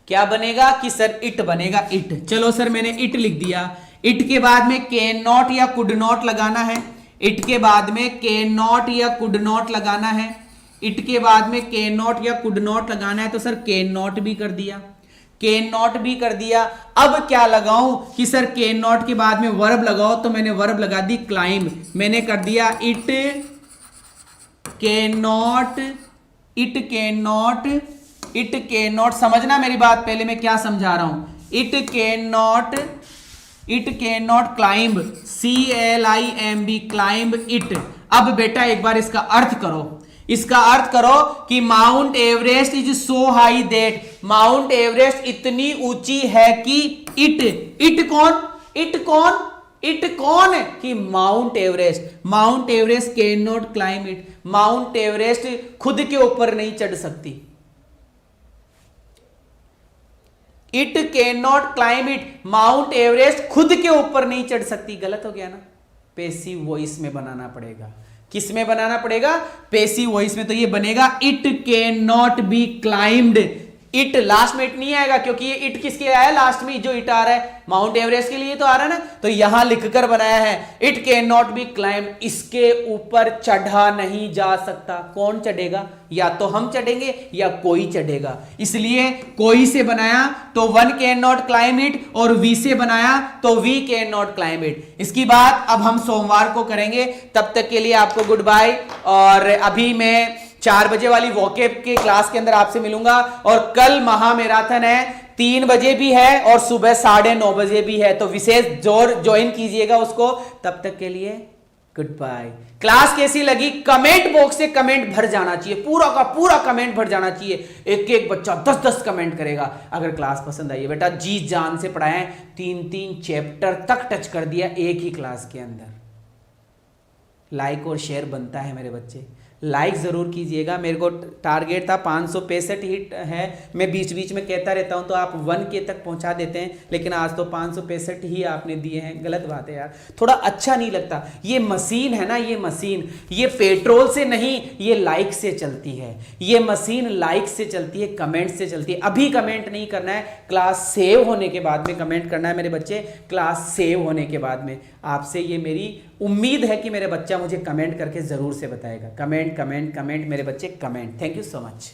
S1: क्या बनेगा? कि सर इट बनेगा, इट। चलो सर मैंने इट लिख दिया। इट के बाद में कैन नॉट या कुड नॉट लगाना है, इट के बाद में कैन नॉट या कुड नॉट लगाना है, इट के बाद में कैन नॉट या कुड नॉट लगाना है, तो सर कैन नॉट भी कर दिया, कैन नॉट भी कर दिया। अब क्या लगाऊं? कि सर कैन नॉट के बाद में वर्ब लगाओ, तो मैंने वर्ब लगा दी क्लाइंब। मैंने कर दिया it can not, it can not, it can not. समझना मेरी बात, पहले मैं क्या समझा रहा हूं। It can not, it can not climb, CLIMB, climb it. अब बेटा एक बार इसका अर्थ करो, इसका अर्थ करो कि mount Everest is so high that, mount Everest इतनी ऊंची है कि इट, इट कौन, इट कौन, इट कौन? कि mount Everest, mount Everest can not climb it. Mount Everest खुद के ऊपर नहीं चढ़ सकती, it can not climb it, mount Everest खुद के ऊपर नहीं चढ़ सकती। गलत हो गया ना? पैसिव वॉइस में बनाना पड़ेगा। किस में बनाना पड़ेगा? पैसिव वॉइस में। तो ये बनेगा it can not be climbed. It last में इट नहीं आएगा, क्योंकि ये इट किसके आया लास्ट में? जो इट आ रहा है माउंट एवरेस्ट के लिए तो आ रहा है ना, तो यहां लिखकर बनाया है it can not be climb, इसके ऊपर चढ़ा नहीं जा सकता। कौन चढ़ेगा? या तो हम चढ़ेंगे या कोई चढ़ेगा। इसलिए कोई से बनाया तो one can not climb it, और वी से बनाया तो we can not climb it. इसकी बात अब हम सोमवार को करेंगे। तब तक के लिए आपको गुड बाय। और अभी मैं 4 बजे वाली वॉकेब के क्लास के अंदर आपसे मिलूंगा, और कल महा मैराथन है, 3 बजे भी है और सुबह 9:30 बजे भी है, तो विशेष जोर ज्वाइन कीजिएगा उसको। तब तक के लिए गुड बाय। क्लास कैसी लगी? कमेंट बॉक्स से कमेंट भर जाना चाहिए, पूरा का पूरा कमेंट भर जाना चाहिए। एक एक बच्चा 10-10 कमेंट करेगा अगर क्लास पसंद आई है। बेटा जी जान से पढ़ाएं, 3-3 चैप्टर तक टच कर दिया एक ही क्लास के अंदर। लाइक और शेयर बनता है मेरे बच्चे, लाइक ज़रूर कीजिएगा। मेरे को टारगेट था 565 हिट है, मैं बीच बीच में कहता रहता हूं तो आप 1K तक पहुंचा देते हैं, लेकिन आज तो 565 ही आपने दिए हैं। गलत बात है यार, थोड़ा अच्छा नहीं लगता। ये मशीन है ना, ये मशीन, ये पेट्रोल से नहीं, ये लाइक से चलती है। ये मशीन लाइक से चलती है, कमेंट से चलती है। अभी कमेंट नहीं करना है, क्लास सेव होने के बाद में कमेंट करना है मेरे बच्चे। क्लास सेव होने के बाद में आपसे ये मेरी उम्मीद है कि मेरे बच्चा मुझे कमेंट करके ज़रूर से बताएगा। कमेंट कमेंट कमेंट मेरे बच्चे, comment. Thank you so much.